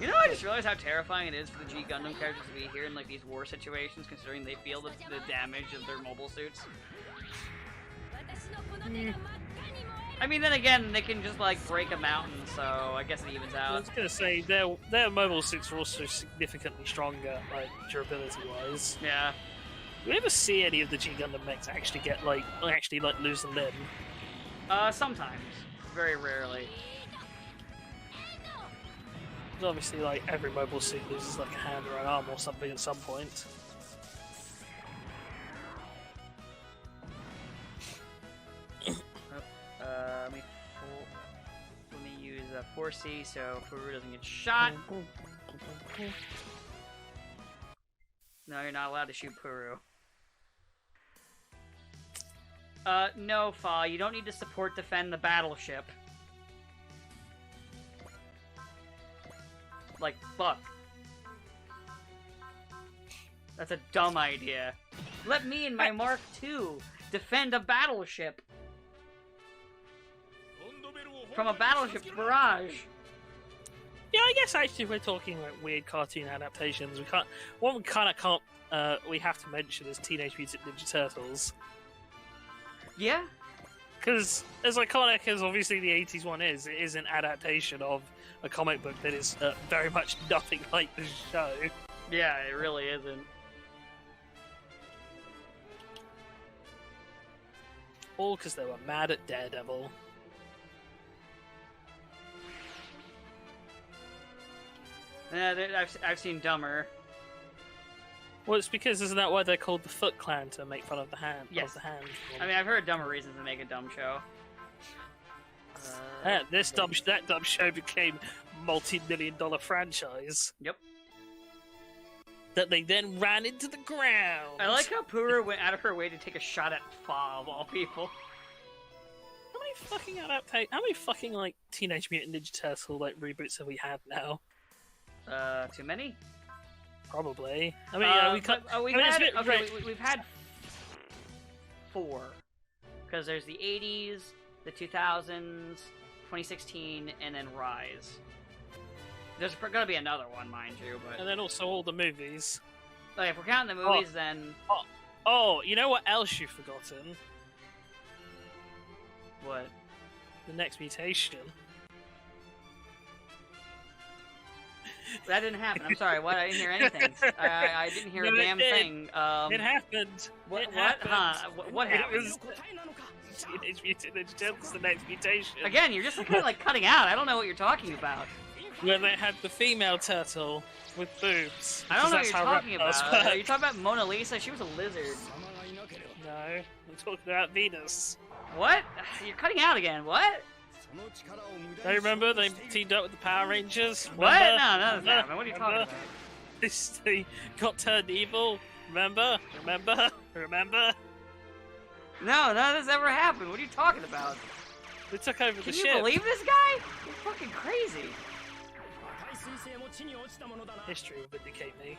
You know, I just realized how terrifying it is for the G Gundam characters to be here in like these war situations, considering they feel the damage of their mobile suits. I mean, then again, they can just like break a mountain, so I guess it evens out. I was gonna say their mobile suits are also significantly stronger, like durability-wise. Yeah. Do we ever see any of the G Gundam mechs actually get actually lose a limb? Sometimes, very rarely. Because obviously, like every mobile suit loses like a hand or an arm or something at some point. Let me use 4C so Puru doesn't get shot. No, you're not allowed to shoot Puru. No, Fa, you don't need to support defend the battleship. Like, fuck. That's a dumb idea. Let me and my Mark II defend a battleship from a battleship barrage. Yeah, I guess actually if we're talking like weird cartoon adaptations, we can't. One we kind of can't. We have to mention is Teenage Mutant Ninja Turtles. Yeah. Because as iconic as obviously the '80s one is, it is an adaptation of a comic book that is very much nothing like the show. Yeah, it really isn't. All because they were mad at Daredevil. Yeah, I've seen dumber. Well, it's because isn't that why they're called the Foot Clan, to make fun of the hand? Yes. Of the hand. I mean, I've heard dumber reasons to make a dumb show. That dumb show became multi-million-dollar franchise. Yep. That they then ran into the ground. I like how Pura went out of her way to take a shot at Fa, of all people. How many fucking like Teenage Mutant Ninja Turtle like reboots have we had now? Too many? Probably. I mean, we've had 4. Because there's the 80s, the 2000s, 2016, and then Rise. There's gonna be another one, mind you, but... And then also all the movies. Like, if we're counting the movies, then... Oh, you know what else you've forgotten? What? The Next Mutation. That didn't happen. I'm sorry. What? I didn't hear anything. I didn't hear a damn thing. It happened. What happened? What happened? It was Teenage Mutant Ninja Turtles: The Next Mutation. Again, you're just kind of like cutting out. I don't know what you're talking about. Where they had the female turtle with boobs. I don't know what you're talking about. Are you talking about Mona Lisa? She was a lizard. No, I'm talking about Venus. What? You're cutting out again. What? Don't you remember they teamed up with the Power Rangers? What? Remember? No. What are you talking about? They got turned evil. Remember? No, none of this ever happened. What are you talking about? They took over the ship. ship. Can you believe this guy? He's fucking crazy. History will vindicate me.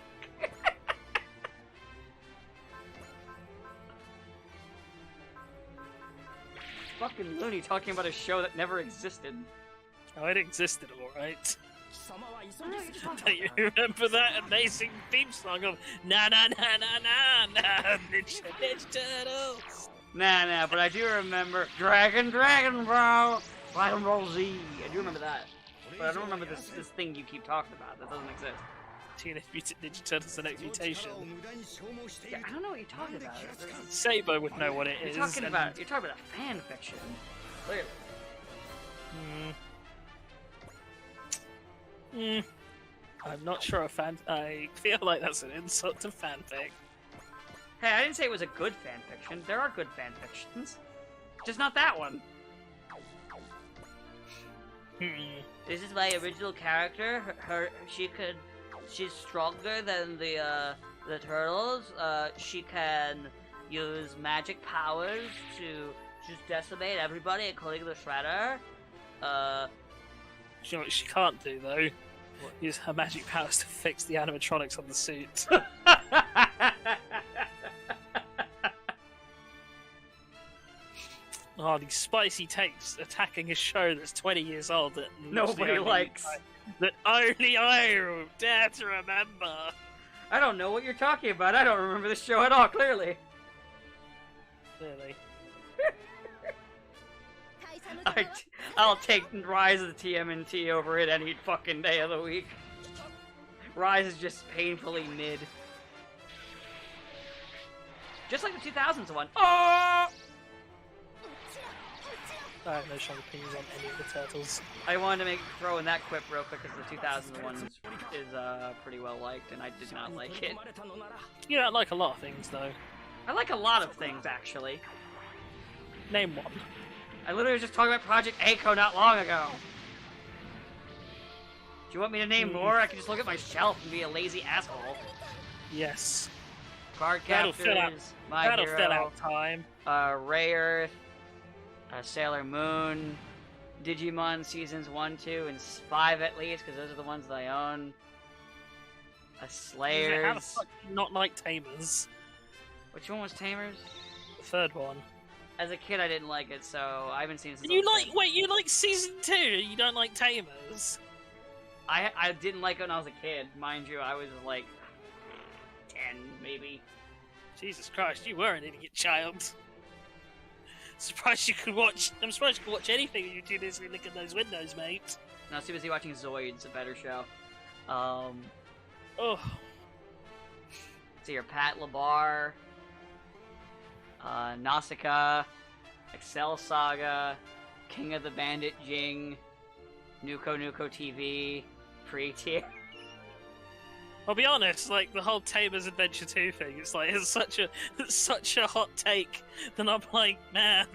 Fucking loony talking about a show that never existed. Oh, it existed, alright. Do you remember that amazing theme song of na na na na na na Ninja Turtles? Nah, but I do remember Dragon Bro! Dragon Ball Z. I do remember that. But I don't remember this thing you keep talking about that doesn't exist. Teenage Mutant Ninja Turtles: The Next Mutation. Yeah, I don't know what you're talking about. Sabo would know what it is. You're talking about a fan fiction. Clearly. I'm not sure I feel like that's an insult to fanfic. Hey, I didn't say it was a good fan fiction. There are good fan fictions. Just not that one. This is my original character. She could she's stronger than the turtles. She can use magic powers to just decimate everybody, including the Shredder. You know what she can't do though? What? Use her magic powers to fix the animatronics on the suit. Oh, these spicy takes attacking a show that's 20 years old that nobody likes. That only I dare to remember. I don't know what you're talking about. I don't remember the show at all, clearly. Clearly. I'll take Rise of the TMNT over it any fucking day of the week. Rise is just painfully mid. Just like the 2000s one. Oh! I have no strong opinions on any of the turtles. I wanted to throw in that quip real quick because the 2000 one is pretty well liked, and I did not like it. You don't like a lot of things, though. I like a lot of things, actually. Name one. I literally was just talking about Project Echo not long ago. Do you want me to name more? I can just look at my shelf and be a lazy asshole. Yes. Card Captors, That'll fill out time. Ray Earth, Sailor Moon, Digimon Seasons 1, 2, and 5 at least, because those are the ones that I own. Slayers. How the fuck do you not like Tamers? Which one was Tamers? The third one. As a kid, I didn't like it, so I haven't seen it since you like Season 2, you don't like Tamers? I didn't like it when I was a kid. Mind you, I was like 10, maybe. Jesus Christ, you were an idiot child. Surprised you could watch. I'm surprised you could watch anything when you do this and look at those windows, mate. No, I was too busy watching Zoids, a better show. Oh. So your Pat LeBar, Nausicaa, Excel Saga, King of the Bandit Jing, Nuko TV, Pre-tier. I'll be honest, like the whole Tamer's Adventure 2 thing, it's such a hot take. Then I'm like, man.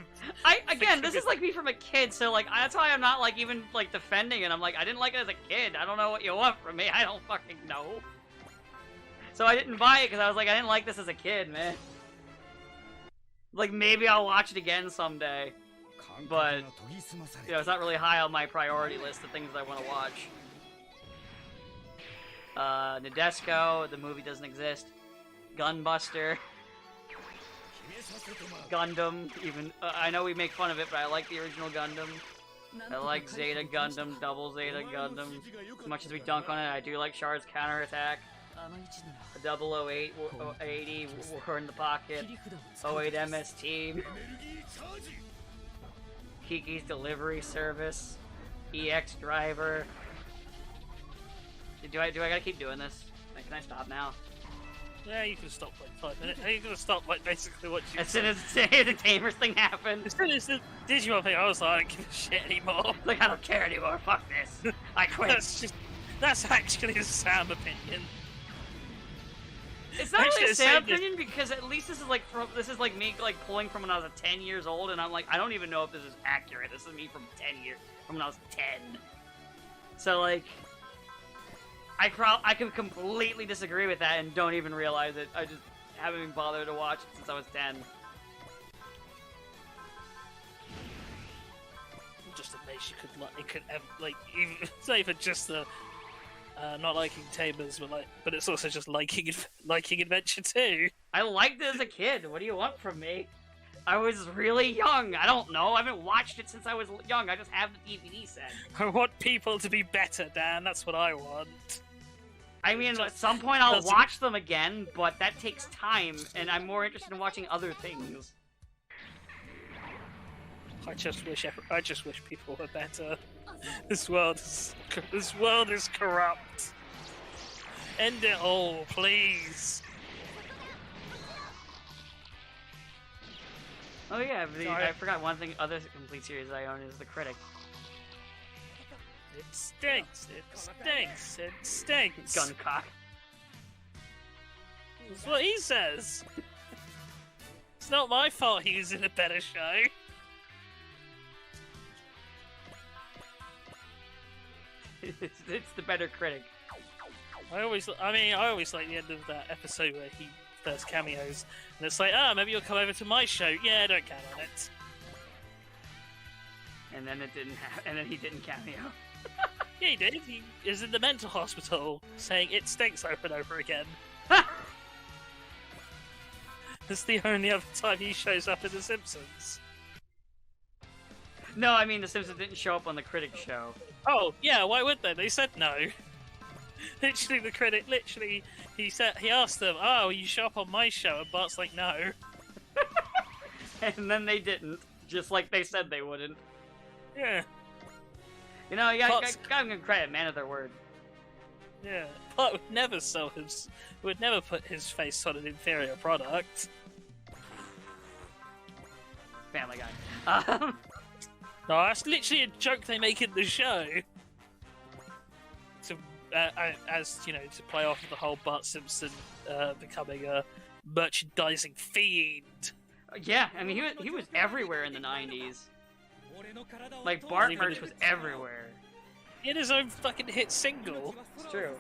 This is like me from a kid, so like that's why I'm not like even like defending it. I'm like, I didn't like it as a kid. I don't know what you want from me. I don't fucking know. So I didn't buy it because I was like, I didn't like this as a kid, man. Like maybe I'll watch it again someday, but you know, it's not really high on my priority list of things that I want to watch. Nadesco, the movie doesn't exist. Gunbuster. Gundam, even I know we make fun of it, but I like the original Gundam. I like Zeta Gundam, Double Zeta Gundam. As much as we dunk on it, I do like Shard's counterattack. 008, 80, War in the Pocket, 08 MS Team, Kiki's Delivery Service, EX Driver. Do I gotta keep doing this? Can I stop now? Yeah, you can stop like 5 minutes. You can stop like basically what you. As soon as the Tamers thing happened. As soon as the Digimon thing, I was like, I don't give a shit anymore. Like, I don't care anymore. Fuck this. I quit. That's actually a sound opinion. It's not really a sound opinion because at least this is like me like pulling from when I was 10 years old, and I'm like, I don't even know if this is accurate. This is me from when I was 10. So like. I could completely disagree with that and don't even realize it. I just haven't even bothered to watch it since I was 10. I'm just amazed you could even it's not even just the not liking Tamers, but it's also just liking Adventure 2. I liked it as a kid. What do you want from me? I was really young. I don't know. I haven't watched it since I was young. I just have the DVD set. I want people to be better, Dan. That's what I want. I mean, at some point I'll watch them again, but that takes time, and I'm more interested in watching other things. I just wish people were better. This world is corrupt. End it all, please. Oh yeah, I forgot one thing. Other complete series I own is The Critic. It stinks. It stinks. It stinks. Guncock. That's what he says. It's not my fault he was in a better show. It's the better critic. I always like the end of that episode where he first cameos, and it's like, maybe you'll come over to my show. Yeah, don't count on it. And then and then he didn't cameo. Yeah, he did. He is in the mental hospital saying it stinks over and over again. It's the only other time he shows up in The Simpsons. No, I mean The Simpsons didn't show up on the Critic Show. Oh, yeah, why would they? They said no. Literally, the critic, he asked them, will you show up on my show? And Bart's like, no. And then they didn't, just like they said they wouldn't. Yeah. You know, you gotta give them credit, man of their word. Yeah, Bart would never put his face on an inferior product. Family Guy. No, that's literally a joke they make in the show. To, to play off of the whole Bart Simpson becoming a merchandising fiend. Yeah, I mean, he was everywhere in the 90s. Like, Bart merch was everywhere. He had his own fucking hit single. It's true.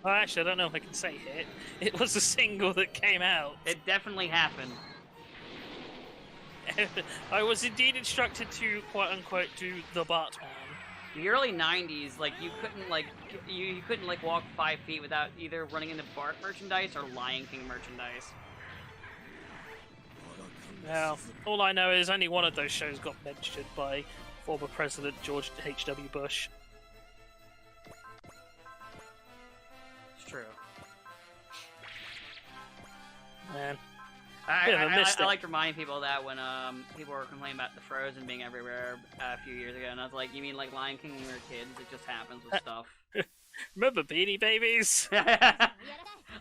Well, actually, I don't know if I can say hit. It was a single that came out. It definitely happened. I was indeed instructed to, quote-unquote, do the Bartman. The early 90s, like, you couldn't walk 5 feet without either running into Bart merchandise or Lion King merchandise. Well, all I know is only one of those shows got mentioned by former President George H.W. Bush. It's true. Man. I like reminding people that when people were complaining about the Frozen being everywhere a few years ago, and I was like, you mean like Lion King when we were kids? It just happens with stuff. Remember Beanie Babies?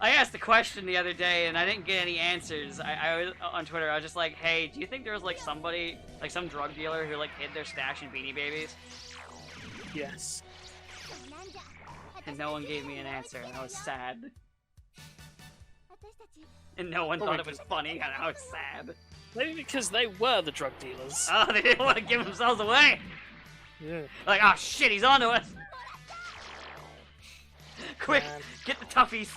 I asked the question the other day, and I didn't get any answers. I was on Twitter. I was just like, "Hey, do you think there was like somebody, like some drug dealer, who like hid their stash in Beanie Babies?" Yes. And no one gave me an answer, and I was sad. And no one thought it was funny, and I was sad. Maybe because they were the drug dealers. Oh, they didn't want to give themselves away. Yeah. Like, oh shit, he's onto us. Quick, get the toughies.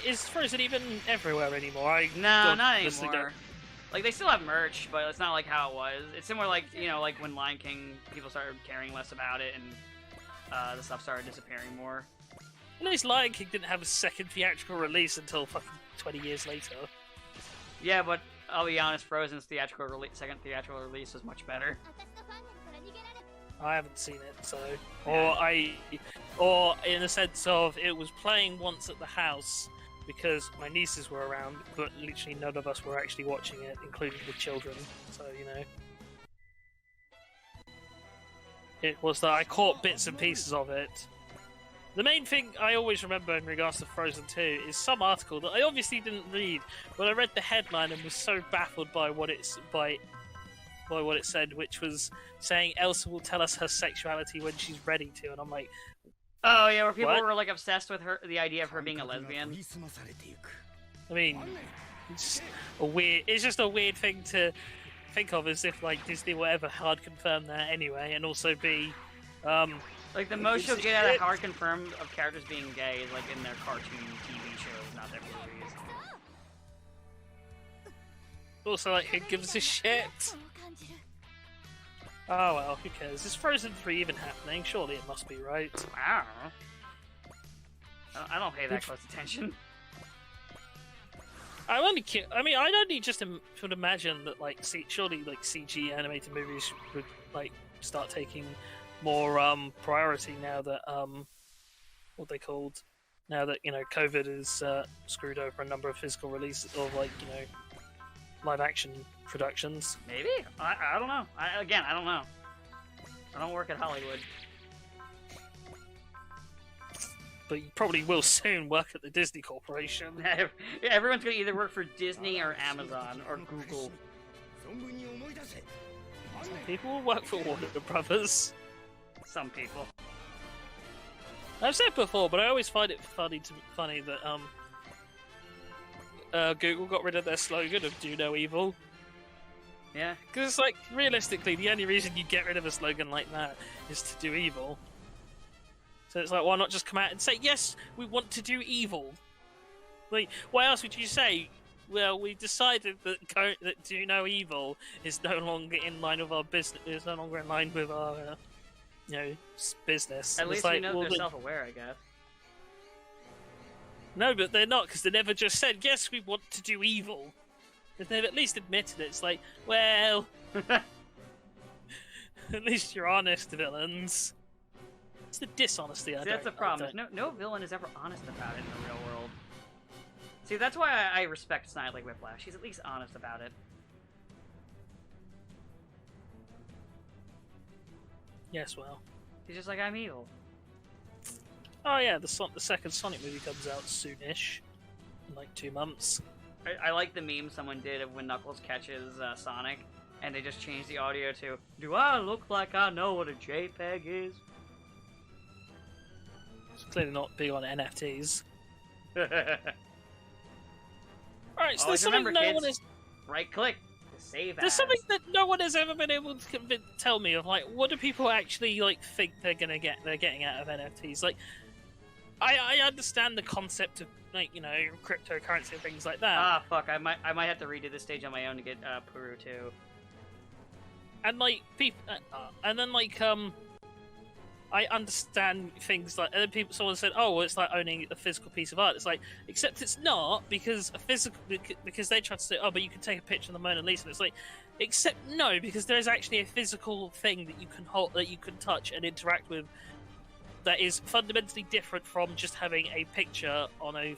Is Frozen even everywhere anymore? No, not anymore. Like, they still have merch, but it's not like how it was. It's similar, like, you know, like when Lion King, people started caring less about it, and the stuff started disappearing more. At least Lion King didn't have a second theatrical release until fucking 20 years later. Yeah, but I'll be honest, Frozen's second theatrical release was much better. I haven't seen it, so... Or in the sense of, it was playing once at the house, because my nieces were around, but literally none of us were actually watching it, including the children, so, you know. It was that I caught bits and pieces of it. The main thing I always remember in regards to Frozen 2 is some article that I obviously didn't read, but I read the headline and was so baffled by what it said, which was saying Elsa will tell us her sexuality when she's ready to, and I'm like, oh yeah, where people were like obsessed with the idea of her being a lesbian. I mean, it's just a weird thing to think of, as if like Disney will ever hard confirm that anyway, and also be like the most you'll get out of hard confirmed of characters being gay is like in their cartoon TV shows, not their movies. Also, like, who gives a shit? Oh well, who cares? Is Frozen 3 even happening? Surely it must be, right? I don't know. I don't pay that close attention. I only just would imagine that, like, surely, like, CG animated movies would, like, start taking more, priority now that, what they called? Now that, you know, COVID is, screwed over a number of physical releases of, like, you know, live-action productions. Maybe? I don't know. I don't know. I don't work at Hollywood. But you probably will soon work at the Disney Corporation. Everyone's gonna either work for Disney or Amazon or Google. Some people will work for Warner Brothers. Some people. I've said before, but I always find it funny that Google got rid of their slogan of "Do No Evil." Yeah. Because, like, realistically, the only reason you get rid of a slogan like that is to do evil. So it's like, why not just come out and say, yes, we want to do evil? Like, what else would you say? Well, we decided that do no evil is no longer in line with our business. Is no longer in line with our, business. At least like, you know they're self-aware, I guess. No, but they're not, because they never just said, yes, we want to do evil. If they've at least admitted it, it's like, well, at least you're honest, villains. It's the dishonesty. That's the problem. No villain is ever honest about it in the real world. See, that's why I respect Snidely Whiplash. He's at least honest about it. Yes, well. He's just like, I'm evil. Oh yeah, the second Sonic movie comes out soonish, in like 2 months. I like the meme someone did of when Knuckles catches Sonic, and they just changed the audio to, "Do I look like I know what a JPEG is?" It's clearly not big on NFTs. Alright, so there's something one is... Right-click to save There's as. something that no one has ever been able to tell me of, like, what do people actually, like, think they're getting out of NFTs? Like, I understand the concept of, like, cryptocurrency and things like that. Ah, fuck, I might have to redo this stage on my own to get Puru too. And, like, people... and then, like, I understand things like... And then someone said, oh, well, it's like owning a physical piece of art. It's like, except it's not, because because they tried to say, oh, but you can take a picture of the Mona Lisa. And it's like, except no, because there is actually a physical thing that you can hold, that you can touch and interact with, that is fundamentally different from just having a picture on a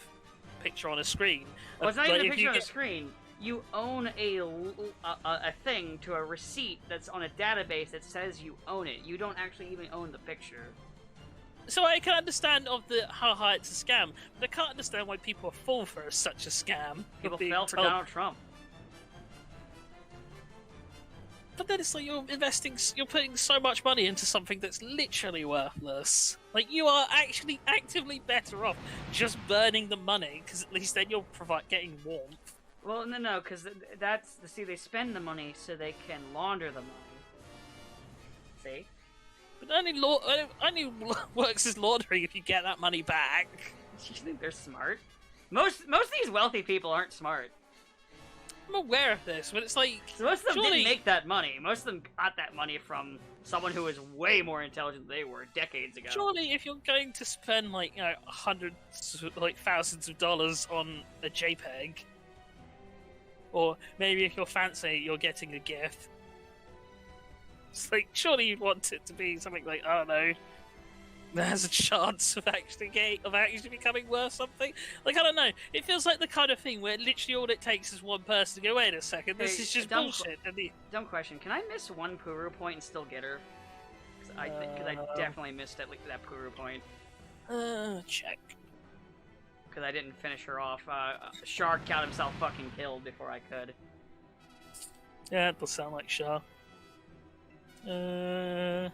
screen. Well, it's not even a picture on a screen. You own a thing to a receipt that's on a database that says you own it. You don't actually even own the picture. So I can understand how high it's a scam, but I can't understand why people fall for such a scam. People fell for Donald Trump. But then it's like you're putting so much money into something that's literally worthless. Like, you are actually actively better off just burning the money, because at least then you're getting warmth. Well, no, because they spend the money so they can launder the money. See? But only works as laundering if you get that money back. Do you think they're smart? Most of these wealthy people aren't smart. I'm aware of this, but it's like... So most of them didn't make that money. Most of them got that money from someone who was way more intelligent than they were decades ago. Surely, if you're going to spend, like, hundreds, like, thousands of dollars on a JPEG, or maybe if you're fancy, you're getting a gift, it's like, surely you'd want it to be something like, I don't know, that has a chance of actually becoming worth something. Like, I don't know. It feels like the kind of thing where literally all it takes is one person to go, wait a second, this is just bullshit. Dumb question. Can I miss one Puru point and still get her? Because I definitely missed that Puru point. Check. Because I didn't finish her off. Shark got himself fucking killed before I could. Yeah, it does sound like Shah. So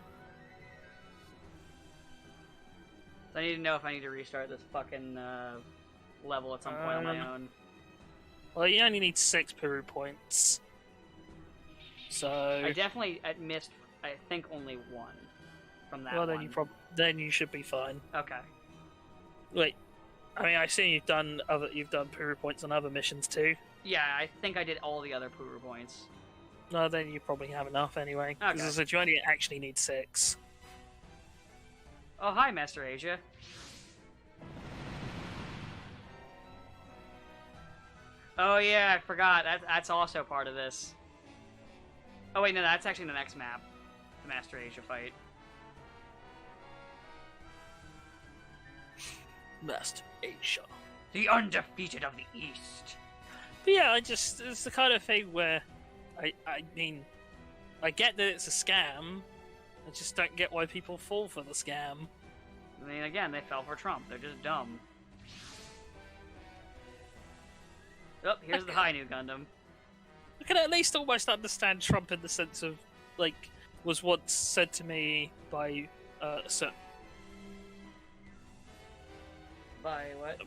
I need to know if I need to restart this fucking level at some point on my own. Well, you only need 6 Peru points. So I definitely missed, I think, only 1 from that. Well, then you should be fine. Okay. Wait, I mean, I see you've done Peru points on other missions too. Yeah, I think I did all the other Peru points. No, then you probably have enough anyway. Okay. Because I said you only actually need 6. Oh, hi, Master Asia. Oh yeah, I forgot. That's also part of this. Oh wait, no, that's actually the next map. The Master Asia fight. Master Asia. The undefeated of the East. But yeah, it's the kind of thing where, I mean, I get that it's a scam, I just don't get why people fall for the scam. I mean, again, they fell for Trump. They're just dumb. Oh, here's the high new Gundam. I can at least almost understand Trump in the sense of, like, was once said to me by, By what?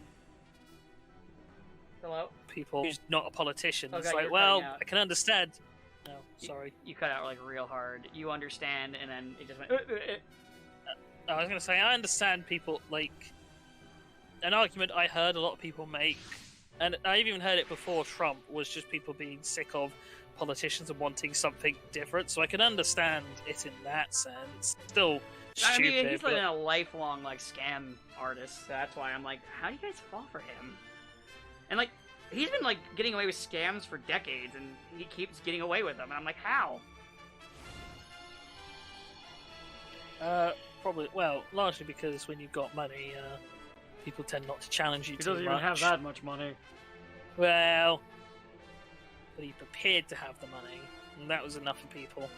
Hello? people who's not a politician. Oh, It's God, like, you're well, cutting out. I can understand. No, sorry. You cut out like real hard. You understand, and then it just went. I was gonna say, I understand people, like, an argument I heard a lot of people make, and I've even heard it before Trump, was just people being sick of politicians and wanting something different, so I can understand it in that sense. Still stupid. I mean, he's like a lifelong, like, scam artist, so that's why I'm like, how do you guys fall for him? And, like, he's been, like, getting away with scams for decades, and he keeps getting away with them, and I'm like, how? Probably, well, largely because when you've got money, people tend not to challenge you too much. He doesn't even have that much money. Well, but he prepared to have the money, and that was enough for people.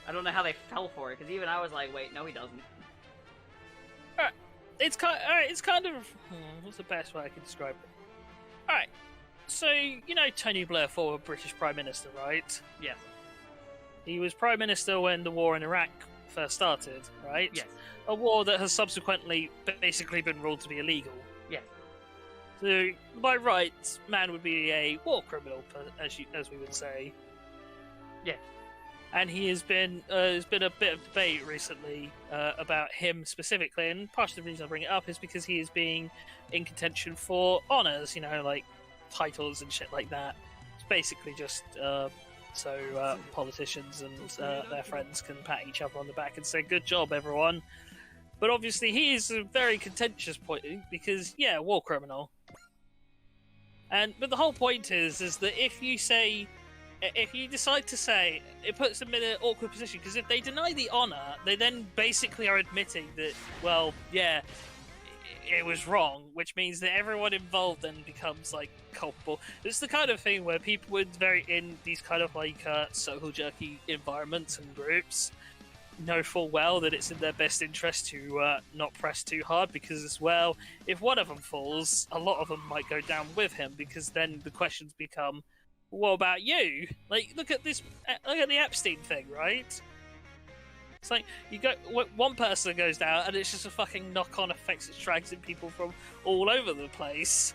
I don't know how they fell for it, because even I was like, wait, no he doesn't. Alright, it's kind of... what's the best way I can describe it? Alright, so, you know Tony Blair, former British Prime Minister, right? Yes. He was Prime Minister when the war in Iraq first started, right? Yes. A war that has subsequently basically been ruled to be illegal. Yes. So, by rights, man would be a war criminal, as we would say. Yeah. And he has been, there's been a bit of debate recently about him specifically, and part of the reason I bring it up is because he is being in contention for honours, you know, like titles and shit like that. It's basically just so politicians and their friends can pat each other on the back and say, good job, everyone. But obviously he is a very contentious point, because, yeah, war criminal. But the whole point is that if you decide to say, it puts them in an awkward position, because if they deny the honour, they then basically are admitting that, well, yeah, it was wrong, which means that everyone involved then becomes, like, culpable. It's the kind of thing where people in these kind of, like, circle jerky environments and groups know full well that it's in their best interest to not press too hard, because as well, if one of them falls, a lot of them might go down with him, because then the questions become, what about you? Like, look at this, look at the Epstein thing, right? It's like, one person goes down, and it's just a fucking knock-on effect that drags in people from all over the place.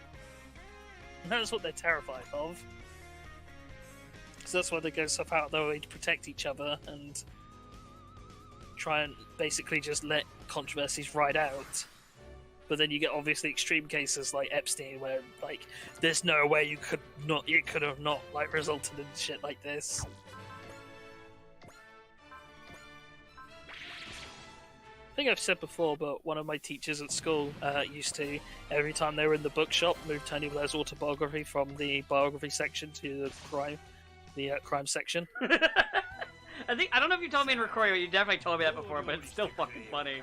And that's what they're terrified of. Because that's why they go so far out their way to protect each other, and try and basically just let controversies ride out. But then you get obviously extreme cases like Epstein, where, like, there's no way it could have not, like, resulted in shit like this. I think I've said before, but one of my teachers at school used to, every time they were in the bookshop, move Tony Blair's autobiography from the biography section to the crime section. I don't know if you told me in recording, but you definitely told me that before, but it's still fucking funny.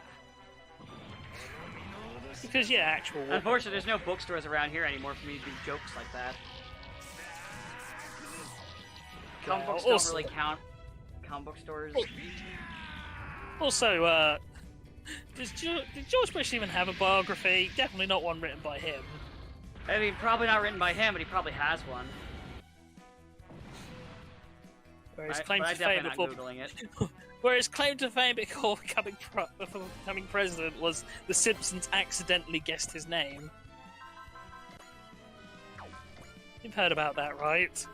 Because, yeah, actual... Unfortunately, there's no bookstores around here anymore for me to do jokes like that. Comic books don't really count. Comic book stores. Also, did George Bush even have a biography? Definitely not one written by him. I mean, probably not written by him, but he probably has one. Where his claim to fame before becoming president was The Simpsons accidentally guessed his name. You've heard about that, right?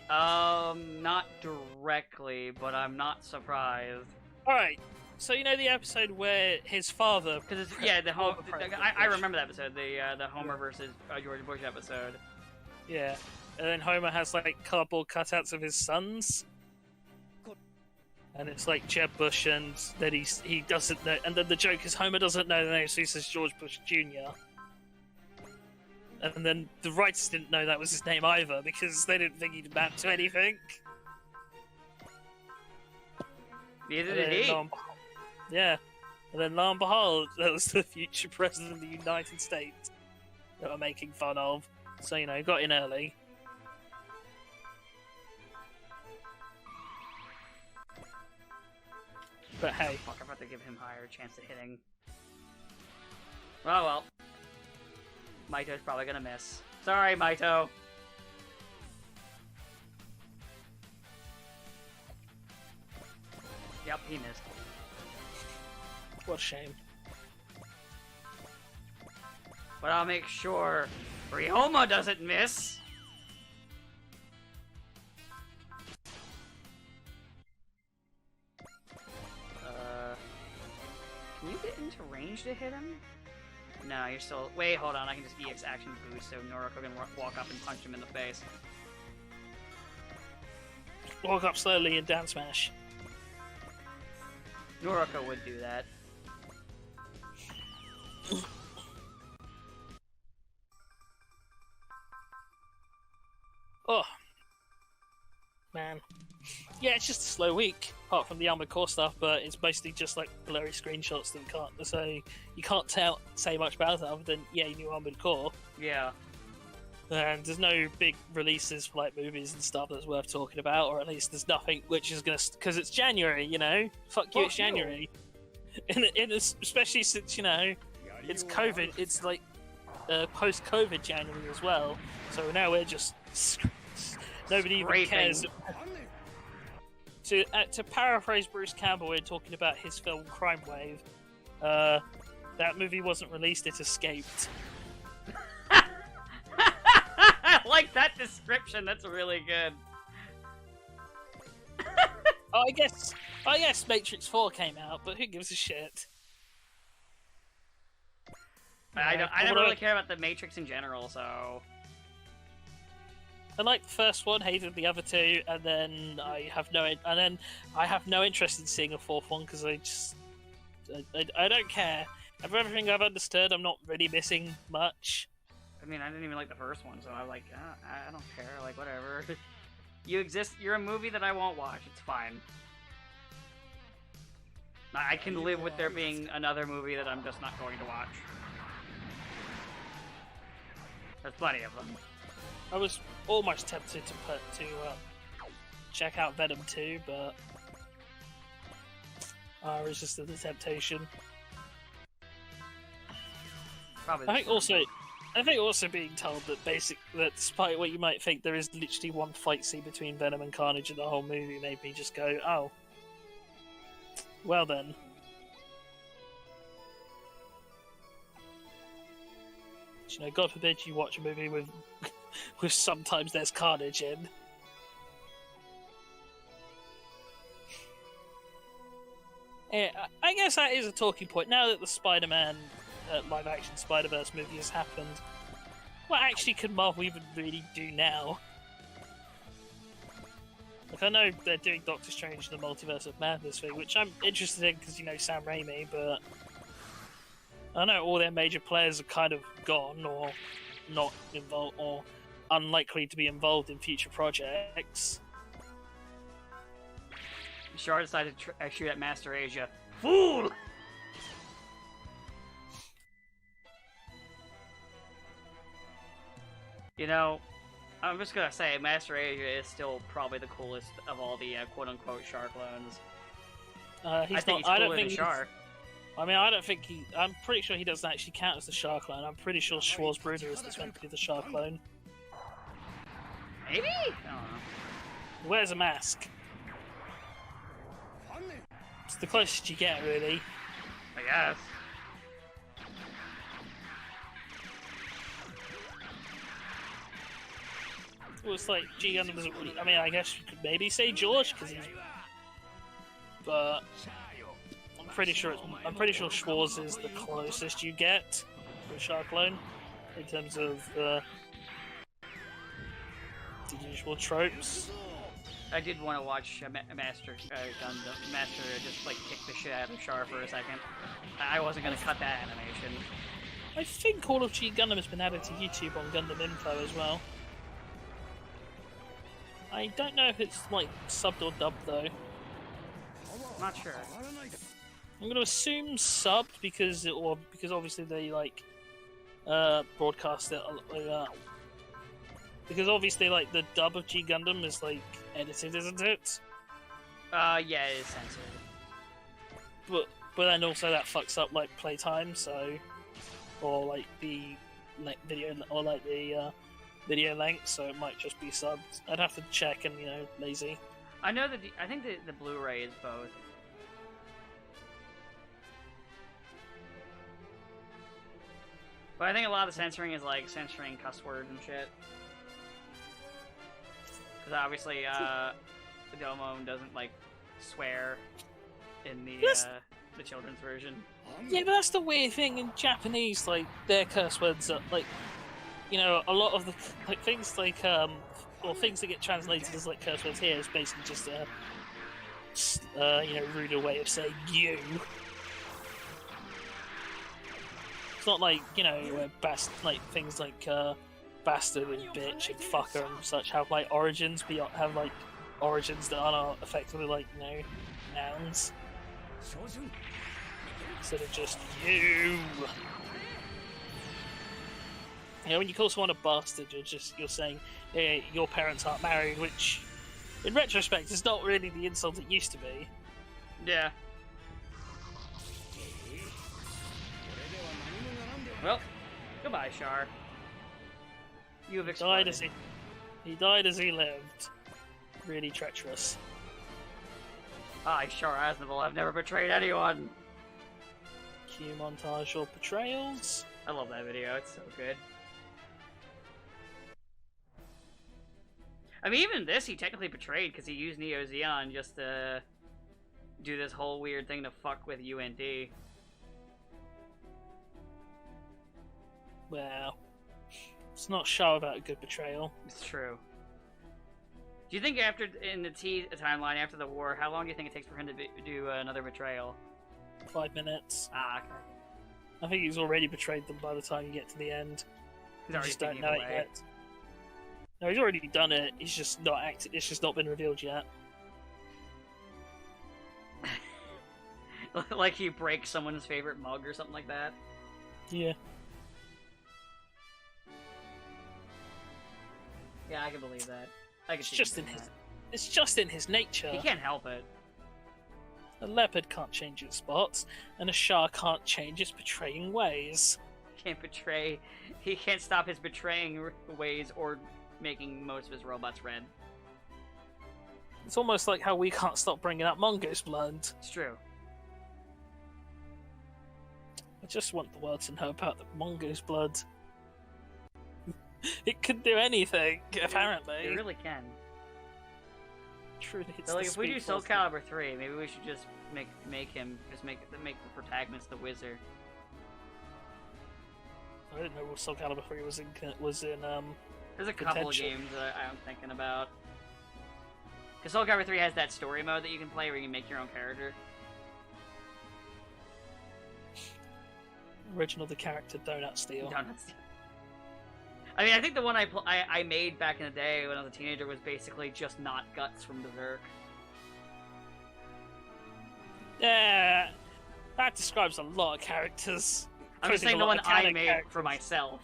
Not directly, but I'm not surprised. Alright, so you know the episode where his father... Because I remember that episode, the Homer versus George Bush episode. Yeah. And then Homer has, like, cardboard cutouts of his sons. And it's like Jeb Bush, and then he doesn't know. And then the joke is Homer doesn't know the name, so he says George Bush Jr. And then the writers didn't know that was his name either, because they didn't think he'd amount to anything. Neither did he. Yeah. And then lo and behold, that was the future president of the United States that we're making fun of. So, you know, got in early. But hey. Fuck, I'm about to give him higher chance of hitting. Well. Maito's probably gonna miss. Sorry, Maito. Yep, he missed. What a shame. But I'll make sure Ryoma doesn't miss. Can you get into range to hit him? No, you're still... Wait, hold on. I can just EX action boost so Noriko can walk up and punch him in the face. Walk up slowly and down smash. Noriko would do that. Oh. Man. Yeah, it's just a slow week, apart from the Armored Core stuff, but it's basically just like blurry screenshots that you can't say much about it other than, yeah, new Armored Core. Yeah. And there's no big releases for like movies and stuff that's worth talking about, or at least there's nothing which is gonna, because it's January, you know. Fuck you, it's January. Especially since, you know, it's COVID. It's like post-COVID January as well. So now we're just nobody even cares. To paraphrase Bruce Campbell when talking about his film Crime Wave, that movie wasn't released; it escaped. I like that description. That's really good. I guess Matrix 4 came out, but who gives a shit? I don't really care about the Matrix in general, so... I liked the first one, hated the other two, and then I have no interest in seeing a fourth one because I don't care. Of everything I've understood, I'm not really missing much. I mean, I didn't even like the first one, so I'm like, I don't care, like, whatever. You exist, you're a movie that I won't watch, it's fine. I can live with there being another movie that I'm just not going to watch. There's plenty of them. I was almost tempted to check out Venom 2, but I resisted the temptation. Probably. I think also being told that that despite what you might think, there is literally one fight scene between Venom and Carnage in the whole movie made me just go, oh, well then. You know, God forbid you watch a movie with sometimes there's Carnage in. Yeah, I guess that is a talking point. Now that the Spider-Man live-action Spider-Verse movie has happened, what actually can Marvel even really do now? Like, I know they're doing Doctor Strange and the Multiverse of Madness thing, which I'm interested in because, you know, Sam Raimi, but I know all their major players are kind of gone or not involved or unlikely to be involved in future projects. Char decided to shoot at Master Asia. Fool! You know, I'm just gonna say, Master Asia is still probably the coolest of all the quote-unquote Char clones. I think he's cooler than Char. I'm pretty sure he doesn't actually count as the Char clone. I'm pretty sure Schwarzbruder is meant to be the Char clone. Maybe? I don't know. He wears a mask. It's the closest you get, really. I guess. Well, it's like G Gundam doesn't really. I mean, I guess you could maybe say George because he's. But I'm pretty sure Schwarz is the closest you get to a Char clone in terms of the usual tropes. I did want to watch Master Gundam, Master just like kick the shit out of Char for a second. I wasn't gonna cut that animation. I think all of G Gundam has been added to YouTube on Gundam Info as well. I don't know if it's like subbed or dubbed though. Not sure. I'm going to assume subbed because obviously they like broadcast it. Because obviously like the dub of G Gundam is like edited, isn't it? Yeah, it is censored. But then also that fucks up like playtime, so or like the video or like the video length, so it might just be subbed. I'd have to check and, you know, lazy. I know that I think the Blu-ray is both. But I think a lot of the censoring is like censoring cuss words and shit. Because obviously, Domo doesn't like swear in the the children's version. Yeah, but that's the weird thing in Japanese. Like their curse words are like, you know, a lot of the like things like or things that get translated as like curse words here is basically just a you know, ruder way of saying you. It's not like, you know, like things like bastard and bitch and fucker and such have like origins have like origins that aren't effectively like, you know, nouns. Instead of just you. You know, when you call someone a bastard, you're saying your parents aren't married, which in retrospect is not really the insult it used to be. Yeah. Well, goodbye, Char. You have exploded. He died as he lived. Really treacherous. I, Char Aznavour, have never betrayed anyone. Cue montage or betrayals. I love that video, it's so good. I mean, even this he technically betrayed because he used Neo Zeon just to do this whole weird thing to fuck with UND. Well, it's not shy about a good betrayal. It's true. Do you think in the T timeline after the war, how long do you think it takes for him to do another betrayal? 5 minutes. Ah, okay. I think he's already betrayed them by the time you get to the end. He's already just don't thinking know it away. yet. No, he's already done it. He's just not acted. It's just not been revealed yet. Like he breaks someone's favorite mug or something like that. Yeah. Yeah, I can believe that. I can It's see just him in doing his. It's just in his nature. that. He can't help it. A leopard can't change its spots, and a shark can't change its betraying ways. He can't stop his betraying ways or making most of his robots red. It's almost like how we can't stop bringing up Mongoose blood. It's true. I just want the world to know about the Mongoose blood. It could do anything, apparently. It really can. Truly, it's So, like, the if we do Speed Soul Force. Calibur 3, maybe we should just make the protagonist the wizard. I didn't know Soul Calibur 3 was in There's a couple of Potential. games that I'm thinking about. Because Soul Calibur 3 has that story mode that you can play where you can make your own character. original the character Donut Steel. Donuts. I mean, I think the one I made back in the day when I was a teenager was basically just not Guts from Berserk. Yeah, that describes a lot of characters. I'm just saying Including the a one lot of I canon made characters. for myself.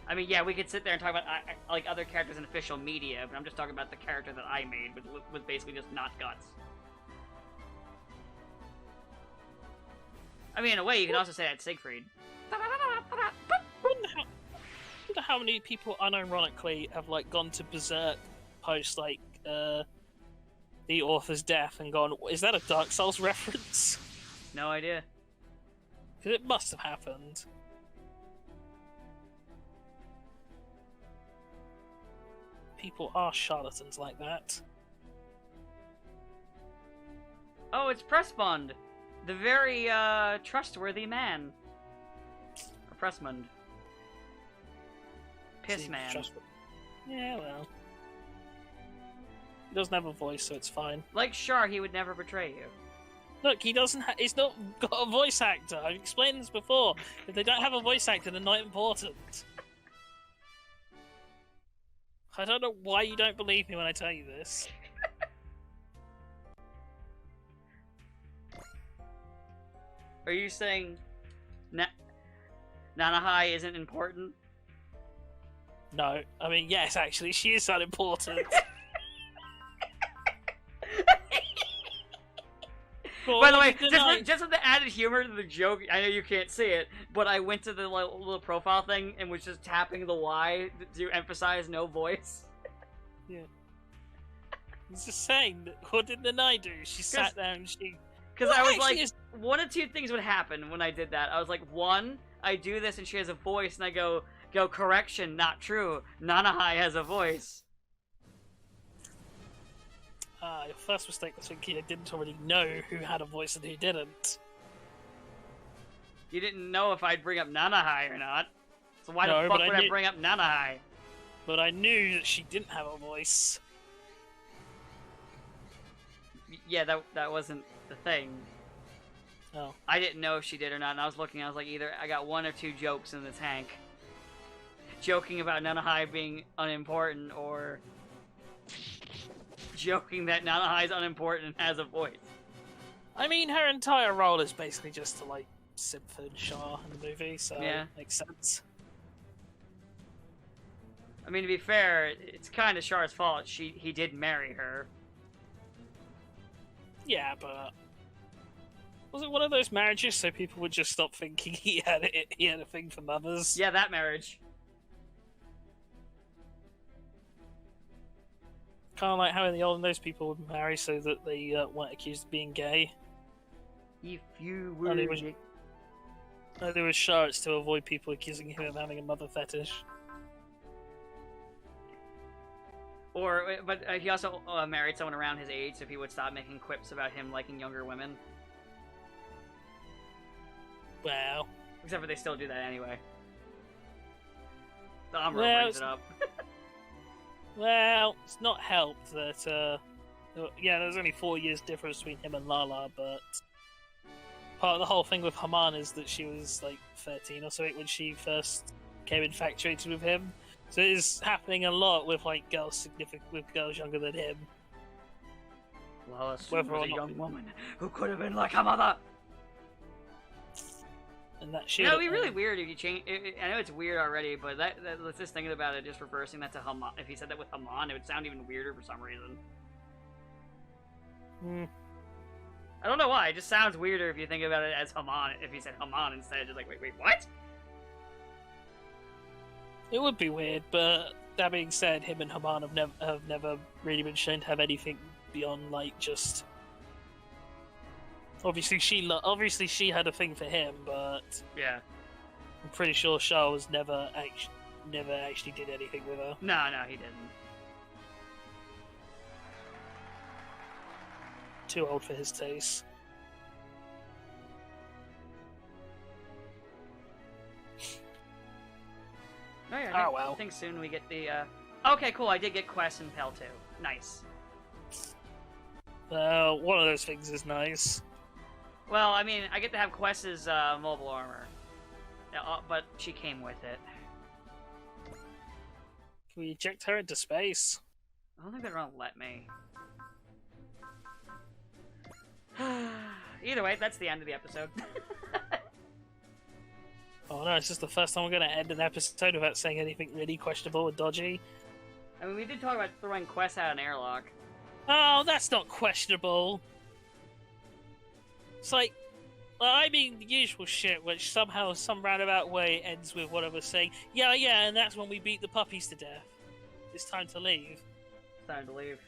I mean, yeah, we could sit there and talk about like other characters in official media, but I'm just talking about the character that I made with basically just not Guts. I mean, in a way, you can also say that Siegfried. I wonder how many people unironically have like gone to Berserk post like the author's death and gone, is that a Dark Souls reference? No idea. Because it must have happened. People are charlatans like that. Oh, it's Pressbond, the very trustworthy man. Or Pressmund. Piss man. Yeah, well. He doesn't have a voice, so it's fine. Like Char, he would never betray you. Look, he doesn't. He's not got a voice actor. I've explained this before. If they don't have a voice actor, they're not important. I don't know why you don't believe me when I tell you this. Are you saying Nanahai isn't important? No, I mean yes, actually, she is unimportant. By the way, just with the added humor to the joke, I know you can't see it, but I went to the little profile thing and was just tapping the Y to emphasize no voice. Yeah. I was just saying, what did Nanai do? She sat down, she... Because Well, I was actually, like, one of two things would happen when I did that. I was like, one, I do this and she has a voice, and I go, correction, not true. Nanahai has a voice. Your first mistake was thinking I didn't already know who had a voice and who didn't. You didn't know if I'd bring up Nanahai or not. So why No, the fuck but would I bring up Nanahai? But I knew that she didn't have a voice. Yeah, that wasn't the thing. Oh. I didn't know if she did or not, and I was looking, I was like, either I got 1 or 2 jokes in the tank. Joking about Nanahai being unimportant, or joking that Nanahai's unimportant and has a voice. I mean, her entire role is basically just to, like, simp for Shaw in the movie, so Yeah. it makes sense. I mean, to be fair, it's kind of Char's fault. He did marry her. Yeah, but was it one of those marriages so people would just stop thinking he had a thing for mothers? Yeah, that marriage. Kind of like how in the olden days people would marry so that they weren't accused of being gay. If you were... Only with Shah, it's to avoid people accusing him of having a mother fetish. But he also married someone around his age, so he would stop making quips about him liking younger women. Wow. Except for they still do that anyway. The Amuro Well, brings it up. Well, it's not helped that, yeah, there's only 4 years difference between him and Lala, but part of the whole thing with Haman is that she was, like, 13 or something when she first became infatuated with him. So it is happening a lot with, like, girls younger than him. Lala was Whether or a not young woman who could have been like her mother. And that You know, it'd be really weird if you change. I know it's weird already, but let's just thinking about it, just reversing that to Haman. If he said that with Haman, it would sound even weirder for some reason. I don't know why. It just sounds weirder if you think about it as Haman. If he said Haman instead, just like wait, what? It would be weird, but that being said, him and Haman have never really been shown to have anything beyond, like, just... Obviously she had a thing for him, but Yeah. I'm pretty sure Shah was never actually did anything with her. No, he didn't. Too old for his taste. Oh yeah. Well. I think soon we get the. Okay, cool. I did get Quest and Pell too. Nice. One of those things is nice. Well, I mean, I get to have Quest's mobile armor, but she came with it. Can we eject her into space? I don't think they're gonna let me. Either way, that's the end of the episode. Oh no, it's just the first time we're going to end an episode without saying anything really questionable or dodgy. I mean, we did talk about throwing Quest out an airlock. Oh, that's not questionable. It's like, I mean the usual shit, which somehow, some roundabout way ends with what I was saying. Yeah, and that's when we beat the puppies to death. It's time to leave. It's time to leave.